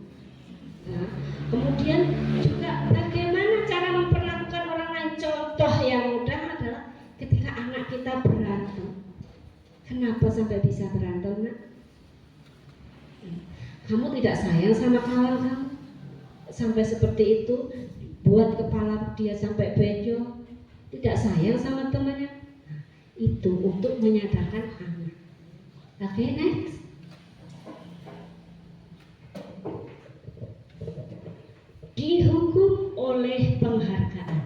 Nah, kemudian juga bagaimana cara memperlakukan orang lain. Contoh yang mudah adalah ketika anak kita berantem. Kenapa sampai bisa berantem, nak? Kamu tidak sayang sama kawan kamu sampai seperti itu, buat kepala dia sampai benjol, tidak sayang sama temannya. Itu untuk menyadarkan anak. Oke, next. Dihukum oleh penghargaan.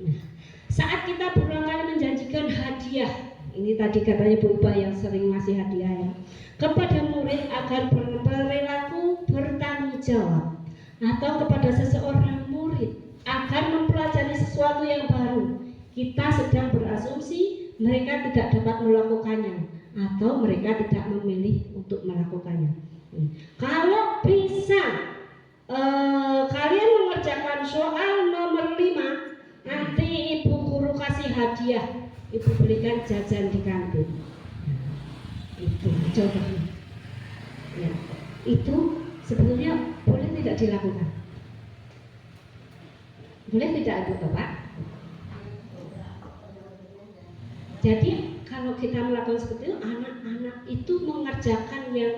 Nah, saat kita berulang kali menjanjikan hadiah, ini tadi katanya Bu Iba yang sering ngasih hadiah ya, kepada murid agar berperilaku bertanggung jawab, atau kepada seseorang murid agar mempelajari sesuatu yang baru, kita sedang berasumsi mereka tidak dapat melakukannya atau mereka tidak memilih untuk melakukannya. Kalau bisa kalian mengerjakan soal nomor 5, nanti ibu guru kasih hadiah, ibu belikan jajan di kantin. Itu coba. Ya, itu sebetulnya boleh tidak dilakukan? Boleh tidak Ibu Bapak? Jadi kalau kita melakukan seperti itu, anak-anak itu mengerjakan yang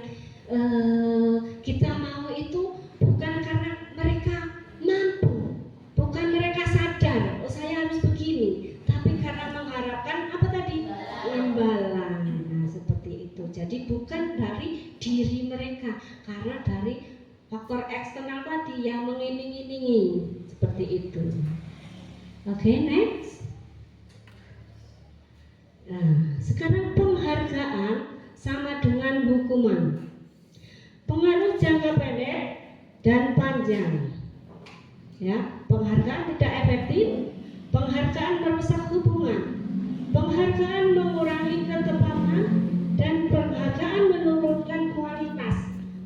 kita mau itu bukan karena mereka mampu, bukan mereka sadar, oh saya harus begini, tapi karena mengharapkan apa tadi? Imbalan. Nah, seperti itu. Jadi bukan dari diri mereka, karena dari faktor eksternal tadi yang mengiming-imingi, seperti itu. Oke, next. Nah, sekarang penghargaan sama dengan hukuman. Pengaruh jangka pendek dan panjang. Ya, penghargaan tidak efektif, penghargaan merusak hubungan, penghargaan mengurangi ketepatan, dan penghargaan menurunkan kualitas.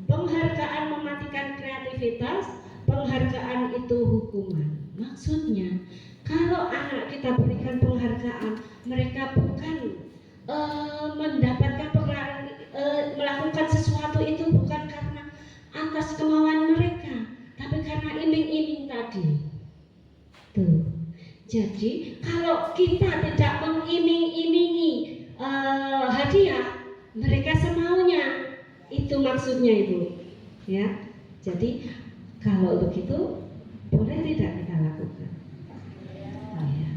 Penghargaan mematikan kreativitas, penghargaan itu hukuman. Maksudnya, kalau anak kita berikan penghargaan, mereka bukan mendapatkan melakukan sesuatu itu bukan karena atas kemauan mereka, tapi karena iming-iming tadi. Tuh. Jadi kalau kita tidak mengiming-imingi hadiah, mereka semaunya. Itu maksudnya Ibu. Ya. Jadi kalau begitu boleh tidak kita lakukan? Ya.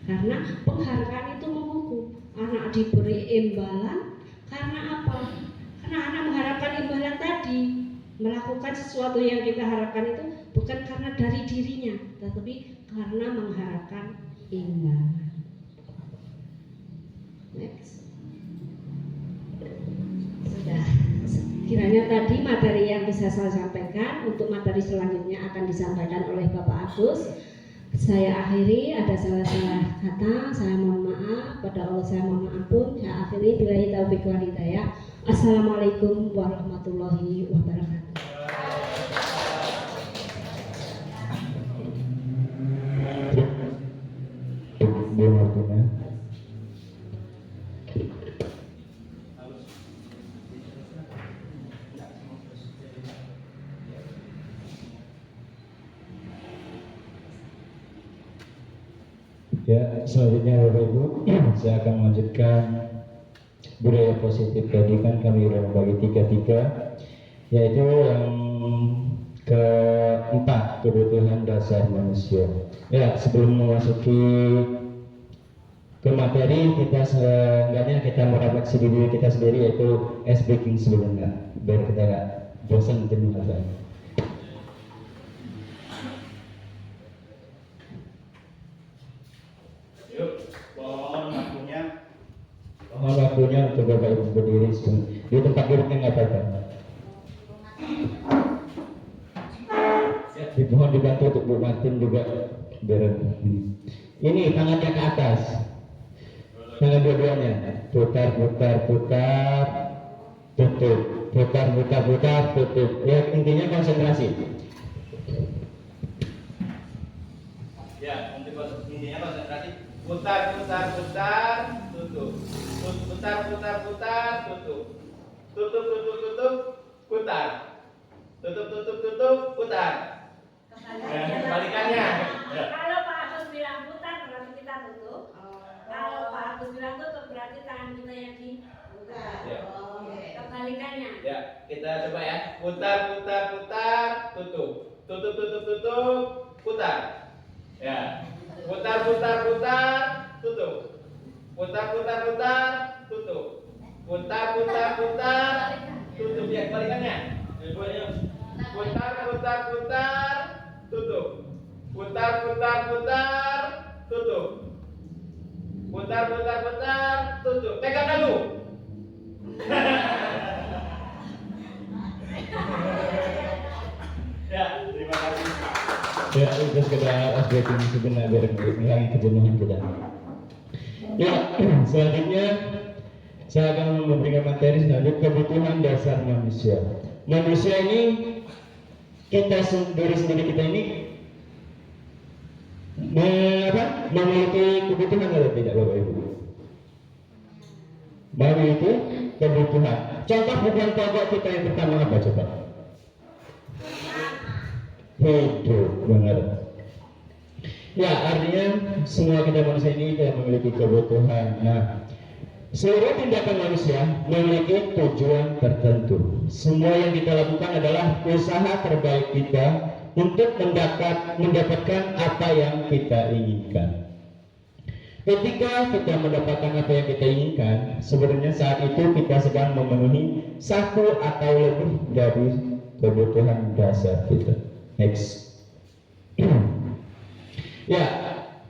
Karena penghargaan itu menghukum. Anak diberi imbalan karena apa? Karena anak mengharapkan imbalan tadi. Melakukan sesuatu yang kita harapkan itu bukan karena dari dirinya, tetapi karena mengharapkan imbalan. Next. Sudah. Kiranya tadi materi yang bisa saya sampaikan. Untuk materi selanjutnya akan disampaikan oleh Bapak Agus. Saya akhiri, ada salah-salah kata, saya mohon maaf, pada Allah saya mohon ampun. Saya akhiri, billahi taufiq wal hidayah. Assalamualaikum warahmatullahi wabarakatuh. Ya, selanjutnya Bapak Ibu, saya akan melanjutkan budaya positif. Tadi kan kami sudah membagi tiga, yaitu yang keempat, kebutuhan dasar manusia. Ya, sebelum memasuki ke materi, kita seenggaknya kita merefleksi diri kita sendiri, yaitu speaking sebelumnya, biar kita nggak bosan mendengarkan. Mohon waktunya untuk Bapak Ibu berdiri di tempat duduknya, nggak apa-apa. Ya, dimohon dibantu untuk Bu Martin juga biar ini tangannya ke atas, tangan dua-duanya, putar, tutup, putar, tutup. Ya, intinya konsentrasi. Ya, untuk intinya konsentrasi. Putar, tutup. Putar, tutup. Tutup, putar. Tutup, putar. Kebalikannya. Ya. Kalau Pak Agus bilang putar berarti kita tutup. Kalau Pak Agus bilang tutup berarti tangan kita yang diputar. Ya. Kebalikannya. Ya, kita coba ya. Putar, tutup. Tutup, putar. Ya. Putar, tutup. Putar, tutup. Putar, tutup. Ya, kebalikannya. Putar, tutup. Putar, tutup. Putar, tutup. Pegang dulu. Ya, terima kasih. Ya, itu sekedar breaking sebenarnya biar mengurangi kejenuhan kita. Ya, selanjutnya saya akan memberikan materi selanjutnya kebutuhan dasar manusia. Manusia ini diri kita ini memiliki kebutuhan atau tidak, Bapak Ibu? Memiliki kebutuhan. Contoh kebutuhan pokok kita yang pertama apa coba? Hidup, benar. Ya, artinya semua kita manusia ini tidak memiliki kebutuhan. Nah, seluruh tindakan manusia memiliki tujuan tertentu. Semua yang kita lakukan adalah usaha terbaik kita untuk mendapatkan apa yang kita inginkan. Ketika kita mendapatkan apa yang kita inginkan, sebenarnya saat itu kita sedang memenuhi satu atau lebih dari kebutuhan dasar kita. Next. Ya,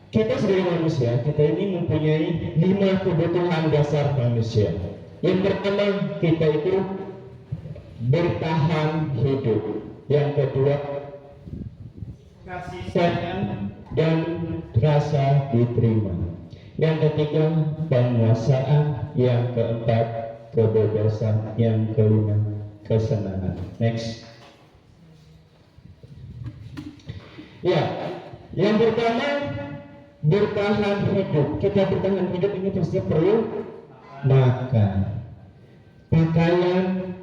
kita sebagai manusia, kita ini mempunyai 5 kebutuhan dasar manusia. Yang pertama, kita itu bertahan hidup. Yang kedua, kasih sayang dan rasa diterima. Yang ketiga, penguasaan. Yang keempat, kebebasan. Yang kelima, kesenangan. Next. Ya, yang pertama, bertahan hidup. Kita bertahan hidup ini pasti perlu makan, pakaian,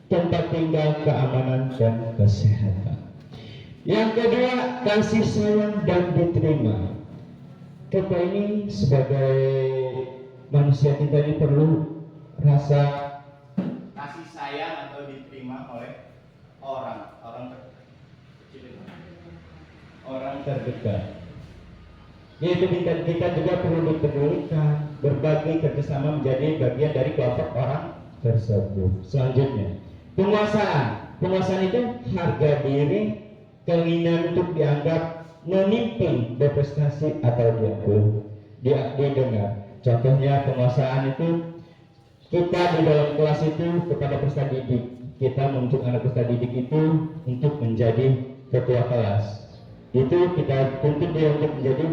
tempat tinggal, keamanan, dan kesehatan. Yang kedua, kasih sayang dan diterima. Kita ini sebagai manusia, kita ini perlu rasa Kasih sayang atau diterima oleh orang terdekat. Yaitu kita juga perlu dipedulikan, berbagi, kerjasama menjadi bagian dari kelompok orang tersebut. Selanjutnya, penguasaan. Penguasaan itu harga diri, keinginan untuk dianggap memimpin, berprestasi atau didengar. Contohnya penguasaan itu kita di dalam kelas itu kepada peserta didik, kita menunjuk anak peserta didik itu untuk menjadi ketua kelas. Itu kita tuntut dia untuk menjadi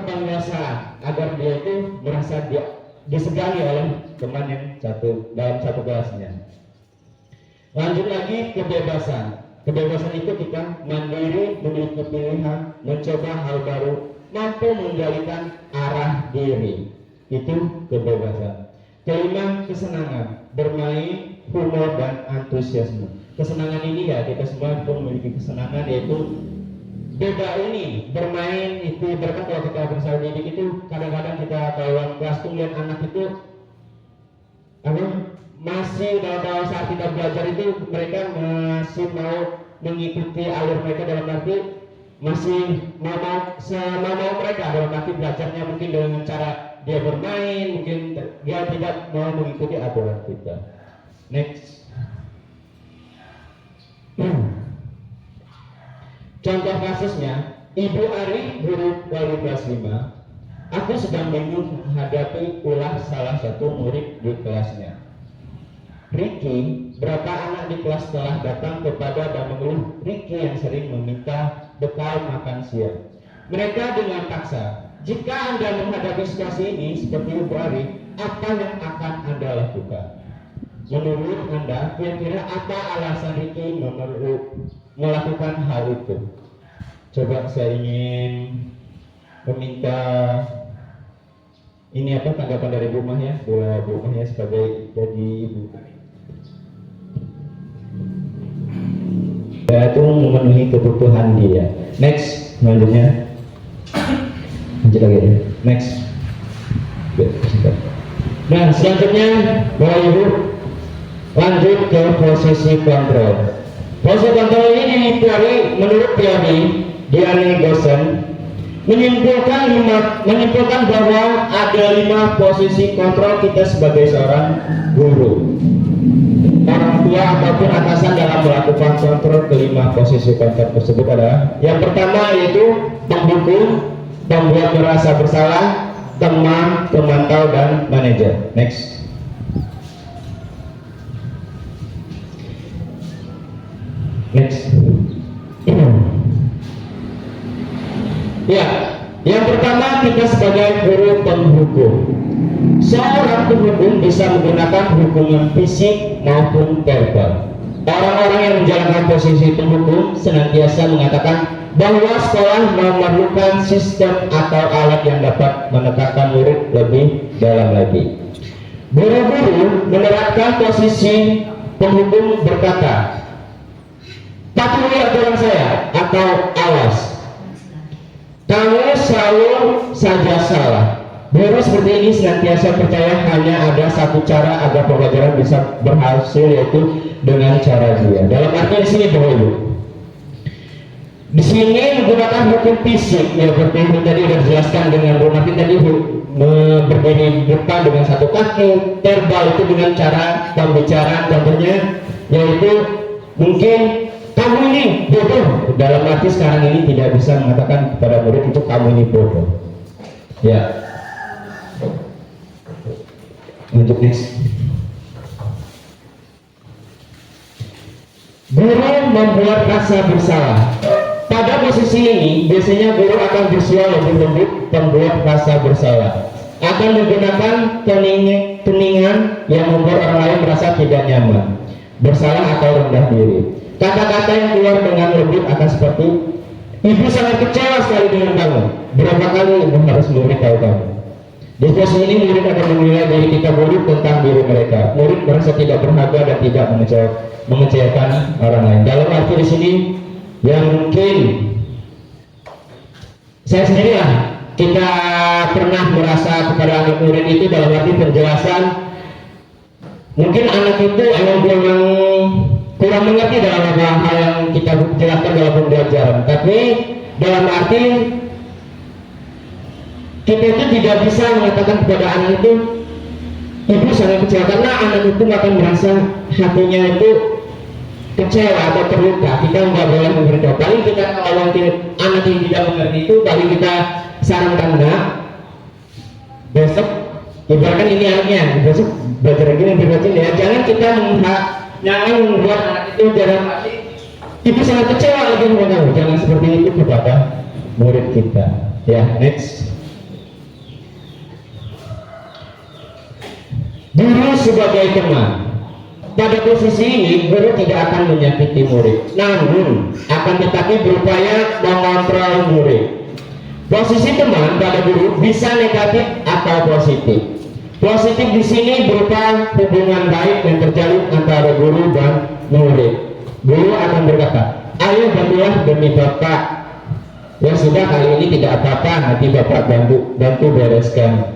penguasa, agar dia itu merasa dia disegani oleh teman yang dalam satu kelasnya. Lanjut lagi, kebebasan. Kebebasan itu kita mandiri, memiliki pilihan, mencoba hal baru, mampu mengendalikan arah diri. Itu kebebasan. Kelima, kesenangan, bermain, humor, dan antusiasme. Kesenangan ini ya, kita semua pun memiliki kesenangan, yaitu bermain itu. Berkat kalau kita bersama didik itu, kadang-kadang kita kalau kelas tuh lihat anak itu masih kalau saat kita belajar itu mereka masih mau mengikuti alur mereka, dalam arti masih mau mereka dalam arti belajarnya mungkin dengan cara dia bermain, mungkin dia tidak mau mengikuti aturan kita. Next. Contoh kasusnya, Ibu Ari, guru wali kelas 5. Aku sedang bingung menghadapi ulah salah satu murid di kelasnya. Ricky, berapa anak di kelas telah datang kepada dan mengeluh Ricky yang sering meminta bekal makan siang. Mereka dengan paksa. Jika Anda menghadapi situasi ini seperti Ibu Ari, apa yang akan Anda lakukan? Menurut Anda, kira-kira apa alasan Ricky melakukan hal itu? Coba saya ingin meminta ini tanggapan dari Bu Mah ya, Bu Mah ya sebagai jadi ibu. Ya, itu memenuhi kebutuhan dia. Next, selanjutnya. Lanjut lagi ya. Next. Nah, selanjutnya Bapak Ibu lanjut ke posisi kontrol. Posisi kontrol ini menurut teori Diane Gosen menyimpulkan bahwa ada 5 posisi kontrol kita sebagai seorang guru, orang tua ataupun atasan dalam melakukan kontrol. Kelima posisi kontrol tersebut adalah yang pertama yaitu pendukung, pembuat merasa bersalah, teman, pemantau, dan manajer. Next. Ya, Yang pertama, kita sebagai guru penghukum. Seorang penghukum bisa menggunakan hukuman fisik maupun verbal. Orang-orang yang menjalankan posisi penghukum senantiasa mengatakan bahwa sekolah memerlukan sistem atau alat yang dapat menekankan murid lebih dalam lagi. Guru-guru menerapkan posisi penghukum berkata, "Patuhi aturan saya," atau "awas, kamu selalu saja salah." Guru seperti ini senantiasa percaya hanya ada satu cara agar pembelajaran bisa berhasil, yaitu dengan cara dia. Dalam arti di sini dulu, di sini menggunakan hukum fisik, ya seperti yang tadi sudah dijelaskan dengan Bu Martin tadi, berdiri depan dengan satu kaki. Verbal itu dengan cara pembicaraan, contohnya yaitu mungkin kamu ini bodoh. Dalam arti sekarang ini tidak bisa mengatakan kepada murid itu kamu ini bodoh. Ya. Untuk next. Guru membuat rasa bersalah. Pada posisi ini, biasanya guru akan berusaha lebih lembut membuat rasa bersalah. Akan menggunakan keningan yang membuat orang lain merasa tidak nyaman, bersalah atau rendah diri. Kata-kata yang keluar dengan lembut akan seperti, "Ibu sangat kecewa sekali dengan kamu. Berapa kali ibu harus memberitahu kamu?" Di posisi ini murid akan menilai diri kita buruk tentang diri mereka. Murid merasa tidak berharga dan tidak mengecewakan orang lain. Dalam arti di sini yang mungkin saya sendiri lah, kita pernah merasa kepada anak murid itu dalam arti penjelasan, mungkin anak itu emang kurang mengerti dalam hal yang kita jelaskan dalam pembelajaran, tapi dalam arti kita itu tidak bisa mengatakan kepada anak itu, "Ibu sangat kecewa," karena anak itu akan merasa hatinya itu kecewa atau terluka. Kita nggak boleh memberitahu. Paling kita kalau anak yang tidak mengerti itu, paling kita sarankan, "Nak, besok ibaratkan ini anaknya, besok belajar lagi nanti ya." Jangan kita membuat anak itu dalam arti ibu sangat kecewa lagi dengan kamu. Jangan seperti itu kepada murid kita. Ya, next. Guru sebagai teman. Pada posisi ini, guru tidak akan menyakiti murid, namun akan tetapi berupaya mengontrol murid. Posisi teman pada guru bisa negatif atau positif. Positif di sini berupa hubungan baik yang terjalin antara guru dan murid. Guru akan berkata, "Ayo bantulah demi Bapak. Ya sudah, kali ini tidak apa-apa, nanti Bapak bantu bereskan."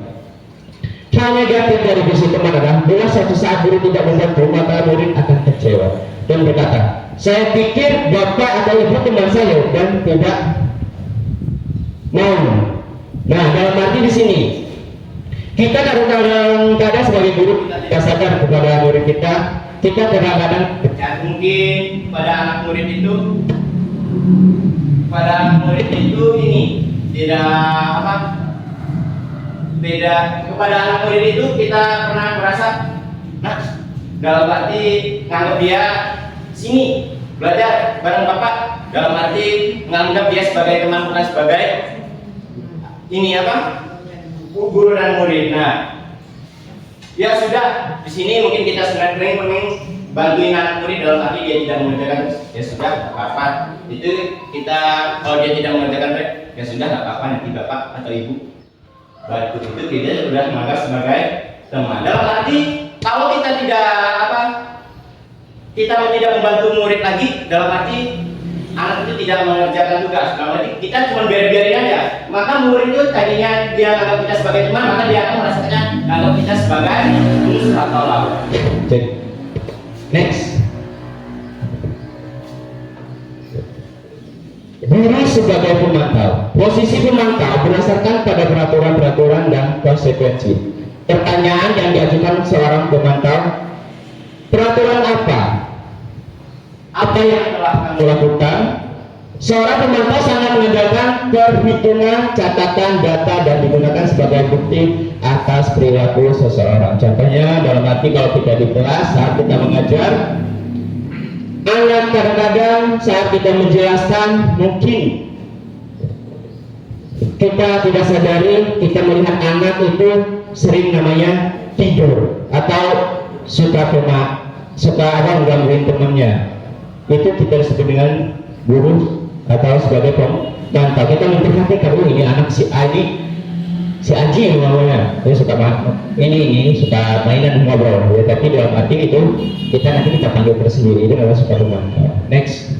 Hal negatif dari posisi teman adalah bila suatu saat guru tidak membantu, maka murid akan kecewa dan berkata, "Saya pikir Bapak atau Ibu teman saya dan tidak mau." Nah, dalam arti di sini kita kadang-kadang sebagai guru tidak sadar kepada murid kita kadang-kadang mungkin pada anak murid itu ini tidak beda. Kepada anak murid itu kita pernah merasa, nah, dalam arti nganggap dia sini belajar bareng Bapak, dalam arti nganggap dia sebagai teman, bukan sebagai ini guru dan murid. Nah, ya sudah, di sini mungkin kita sering bantuin anak murid dalam arti dia tidak mengerjakan, ya sudah, nggak apa-apa. Itu kita, kalau dia tidak mengerjakan, ya sudah, nggak apa-apa, nanti Bapak atau Ibu bantu. Itu kita sudah menganggap sebagai teman. Dalam arti kalau kita tidak membantu murid lagi, dalam arti anak itu tidak mengerjakan tugas, dalam arti kita cuma biarin aja, maka murid itu tadinya dia menganggap kita sebagai teman, maka dia akan merasakan menganggap kita sebagai musuh atau lawan. Next. Guru sebagai pemantau. Posisi pemantau berdasarkan pada peraturan-peraturan dan konsekuensi. Pertanyaan yang diajukan seorang pemantau, peraturan apa? Apa yang telah kamu lakukan? Seorang pemantau sangat mengandalkan perhitungan, catatan, data, dan digunakan sebagai bukti atas perilaku seseorang. Contohnya dalam arti kalau kita di kelas saat kita mengajar, anak kadang-kadang saat kita menjelaskan mungkin kita tidak sadari, kita melihat anak itu sering namanya tidur atau suka menggangguin temannya. Itu kita sebut dengan guru atau sebagai pemantau. Kita memperhatikan, ini anak si A ini, si anjing namanya, dia suka ini suka mainan ngobrol, ya, tapi dalam arti itu kita panggil tersendiri, itu namanya suka pemantau. Next.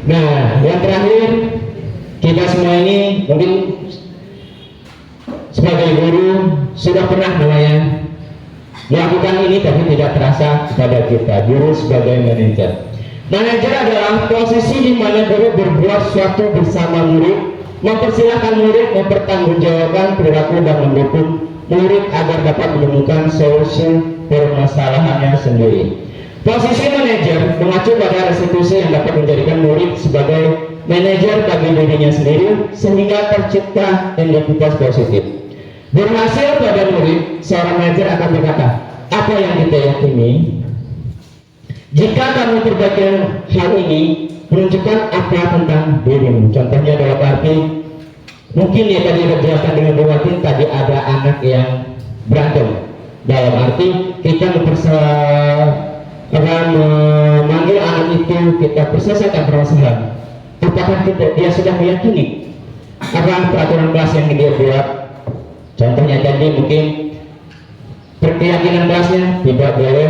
Nah, yang terakhir, kita semua ini mungkin sebagai guru sudah pernah namanya melakukan ini, tapi tidak terasa kepada kita. Guru sebagai manajer. Manajer adalah posisi di mana guru berbuat sesuatu bersama murid, mempersilahkan murid mempertanggungjawabkan perilaku dan mendukung murid agar dapat menemukan solusi permasalahannya sendiri. Posisi manajer mengacu pada restitusi yang dapat menjadikan murid sebagai manajer bagi dirinya sendiri sehingga tercipta identitas positif. Berhasil pada murid, seorang manajer akan berkata, apa yang kita yakini, jika kamu perbaiki hal ini, menunjukkan apa tentang dirimu. Contohnya dalam arti, mungkin ya tadi dijelaskan dengan Bu Watin, tadi ada anak yang berantem. Dalam arti kita memanggil anak itu, kita selesaikan permasalahan. Apakah dia sudah meyakini apa peraturan kelas yang dia buat? Contohnya tadi mungkin keyakinan kelasnya tidak boleh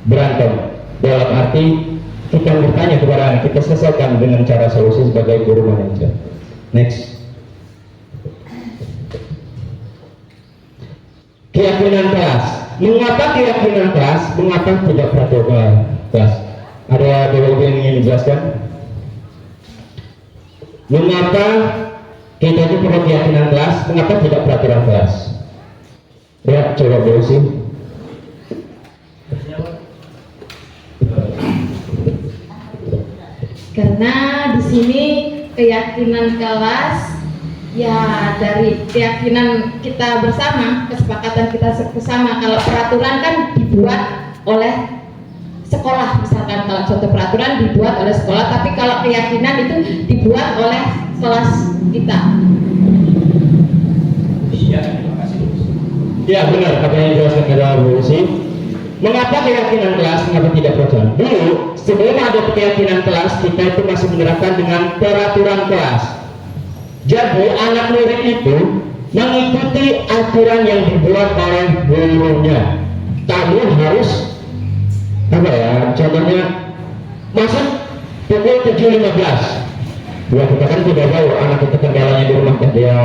berantem. Dalam arti kita bertanya kepada anak, kita selesaikan dengan cara solusi sebagai guru manajer. Next. Keyakinan kelas. Mengapa keyakinan kelas? Mengapa tidak peraturan kelas? Ada yang ingin dijelaskan? Mengapa kita itu perlu keyakinan kelas? Mengapa tidak peraturan kelas? Ya, coba dulu sih. Karena di sini keyakinan kelas ya dari keyakinan kita bersama, kesepakatan kita bersama. Kalau peraturan kan dibuat oleh sekolah, misalkan kalau contoh peraturan dibuat oleh sekolah, tapi kalau keyakinan itu dibuat oleh kelas kita. Iya, terima kasih. Ya benar, apa yang dijelaskan adalah Bu Lucy. Mengapa keyakinan kelas, mengapa tidak peraturan? Dulu, sebelum ada keyakinan kelas, kita itu masih menerapkan dengan peraturan kelas. Jadi anak murid itu mengikuti aturan yang dibuat oleh gurunya. Kamu harus contohnya masuk pukul 7.15. Ya kita kan tidak tahu anak itu kendalanya di rumah, entah dia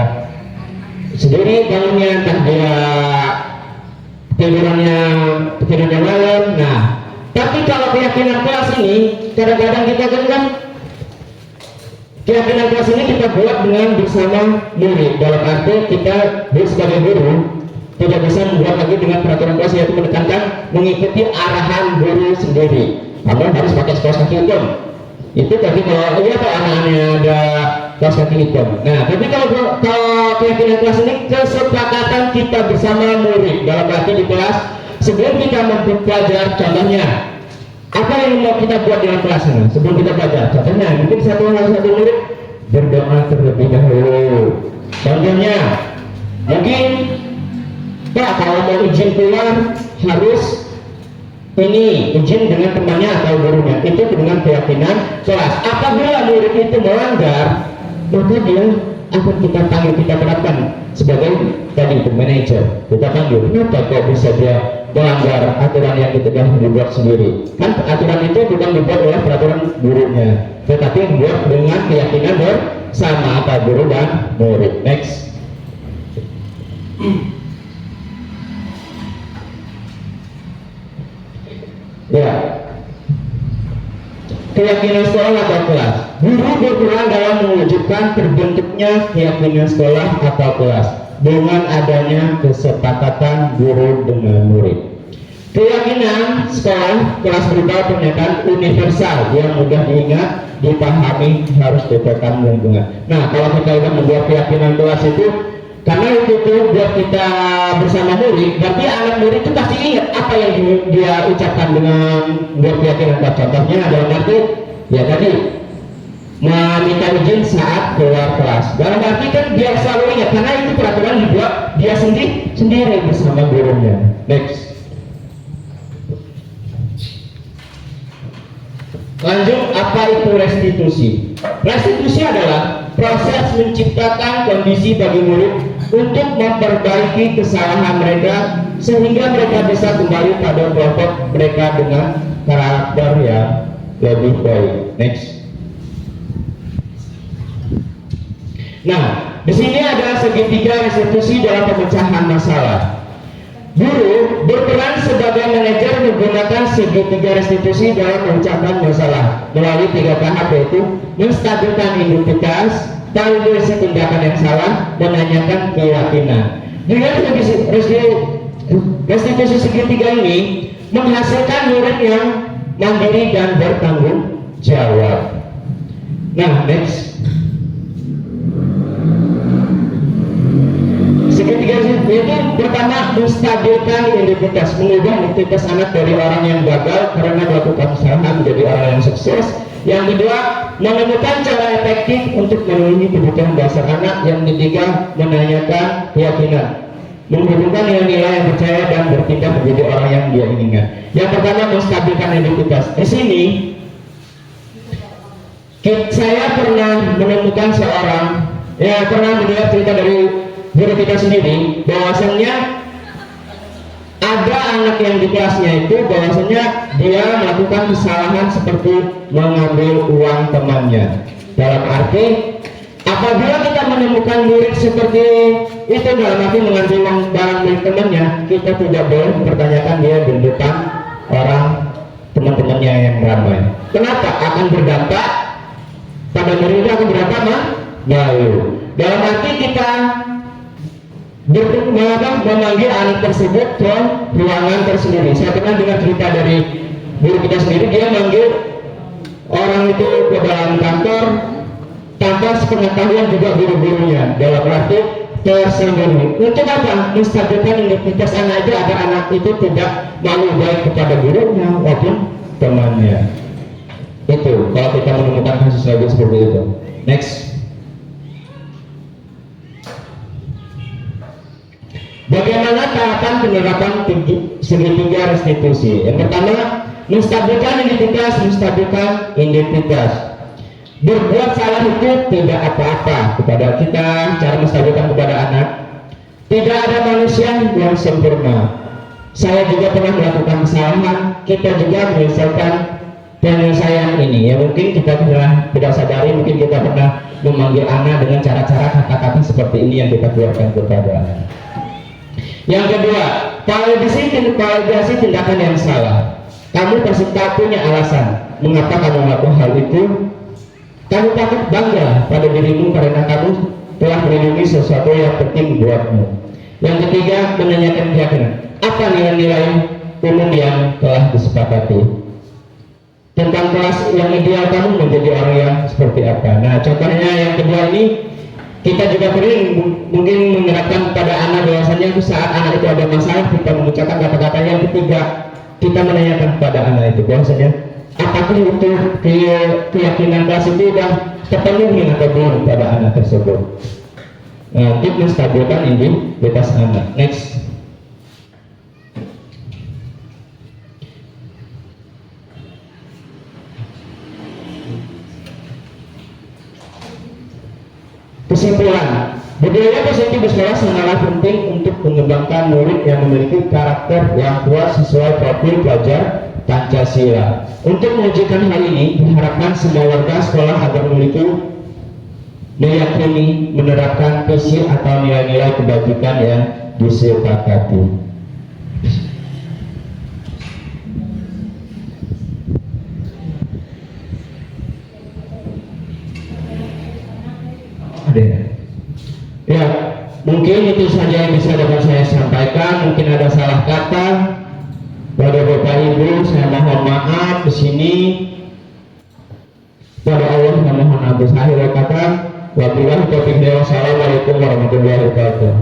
sendiri bangunnya, entah dia tidurnya malam. Nah, tapi kalau keyakinan kelas ini kadang-kadang kita kan keyakinan kelas ini kita buat dengan bersama murid. Dalam arti kita sebagai guru tidak bisa membuat lagi dengan peraturan kelas, yaitu menekankan mengikuti arahan guru sendiri. Kamu harus pakai kaos kaki hitam. Itu tadi kalau anak-anaknya ada kaos kaki hitam. Nah, tapi kalau keyakinan kelas ini kesepakatan kita bersama murid. Dalam arti di kelas sebelum kita belajar, contohnya apa yang mau kita buat dalam kelas ini sebelum kita belajar? Contohnya mungkin satu murid berdoa terlebih dahulu. Contohnya mungkin Pak kalau mau izin keluar harus izin dengan temannya atau gurunya. Itu dengan keyakinan kelas. Apabila murid itu melanggar, maka dia akan kita panggil, kita terapkan sebagai tadi itu manajer. Kita panggil, kenapa kok bisa dia melanggar aturan yang kita dibuat sendiri? Kan aturan itu bukan dibuat oleh peraturan gurunya, tetapi dibuat dengan keyakinan bersama antara guru dan murid. Next. Ya, keyakinan sekolah atau kelas. Guru berperan dalam mewujudkan terbentuknya keyakinan sekolah atau kelas dengan adanya kesepakatan guru dengan murid. Keyakinan sekolah kelas berupa pernyataan universal yang mudah diingat, dipahami, harus ditekan lingkungan. Nah, kalau kita sudah membuat keyakinan kelas itu, karena itu tuh buat kita bersama murid, berarti anak murid itu pasti ingat apa yang dia ucapkan dengan buat keyakinan kelas. Contohnya dalam arti Ya tadi meminta izin saat keluar kelas. Dalam arti kan dia selalu ingat karena itu peraturan dibuat dia sendiri bersama gurunya. Next. Lanjut, apa itu restitusi? Restitusi adalah proses menciptakan kondisi bagi murid untuk memperbaiki kesalahan mereka sehingga mereka bisa kembali pada kelompok mereka dengan karakter yang lebih baik. Next. Nah, di sini ada segitiga restitusi dalam pemecahan masalah. Guru berperan sebagai manajer menggunakan segitiga restitusi dalam memecahkan masalah melalui 3 tahap, yaitu menstabilkan identitas, validasi tindakan yang salah, menanyakan keyakinan. Dengan restitusi segitiga ini menghasilkan murid yang mandiri dan bertanggung jawab. Nah, next. Segitiga itu pertama menstabilkan identitas, mengubah identitas anak dari orang yang gagal karena melakukan kesalahan menjadi orang yang sukses. Yang kedua, menemukan cara efektif untuk memenuhi kebutuhan dasar anak. Yang ketiga, menanyakan keyakinan, menghubungkan nilai-nilai yang percaya dan bertindak menjadi orang yang dia inginkan. Yang pertama, menstabilkan identitas. Di sini saya pernah menemukan pernah mendengar cerita dari guru kita sendiri bahwasanya ada anak yang di kelasnya itu bahwasanya dia melakukan kesalahan seperti mengambil uang temannya. Dalam arti apabila kita menemukan murid seperti itu, dalam arti mengambil uang barang milik temannya, kita tidak boleh mempertanyakan dia di depan orang teman-temannya yang ramai. Kenapa? Akan berdampak pada muridnya, akan berdampak malu. Dalam arti kita memanggil anak tersebut ke ruangan tersendiri. Saya pernah dengar cerita dari guru kita sendiri, dia manggil orang itu ke dalam kantor tanpa sepengetahuan juga guru-gurunya. Dalam arti tersembunyi. Untuk apa? Menstabilkan identitas anak aja agar anak itu tidak malu baik kepada gurunya maupun temannya. Itu kalau kita menemukan kasus lagi seperti itu. Next. Bagaimana tahapan penerapan segitiga restitusi? Yang pertama, menstabilkan identitas. Berbuat salah itu tidak apa-apa kepada kita. Cara menstabilkan kepada anak, tidak ada manusia yang sempurna. Saya juga pernah melakukan kesalahan. Kita juga menyelesaikan penyelesaian ini. Ya mungkin kita tidak sadari, mungkin kita pernah memanggil anak dengan cara-cara kata-kata seperti ini yang kita keluarkan kepada anak. Yang kedua, validasi tindakan yang salah. Kamu pasti punya alasan mengapa kamu melakukan hal itu. Kamu takut bangga pada dirimu karena kamu telah melindungi sesuatu yang penting buatmu. Yang ketiga, menanyakan keyakinan. Apa nilai-nilai umum yang telah disepakati tentang kelas yang ideal kamu menjadi orang yang seperti apa. Nah, contohnya yang kedua ini kita juga mungkin menerapkan pada anak bahwasanya saat anak itu ada masalah kita mengucapkan kata-kata. Yang ketiga, kita menanyakan kepada anak itu bahwasanya apakah itu keyakinan kelas itu sudah terpenuhi atau belum pada anak tersebut. Nah, untuk menstabilkan identitas anak. Next. Kesimpulan, budaya positif bersekolah sangatlah penting untuk mengembangkan murid yang memiliki karakter yang kuat sesuai profil pelajar Pancasila. Untuk mewujudkan hal ini, diharapkan semua warga sekolah agar meyakini menerapkan visi atau nilai-nilai kebajikan yang disepakati. Ya, mungkin itu saja yang bisa dapat saya sampaikan. Mungkin ada salah kata pada Bapak Ibu, saya mohon maaf di sini. Pada Allah saya mohon ampun. Akhir kata, wabillahi taufiq. Wassalamualaikum warahmatullahi wabarakatuh.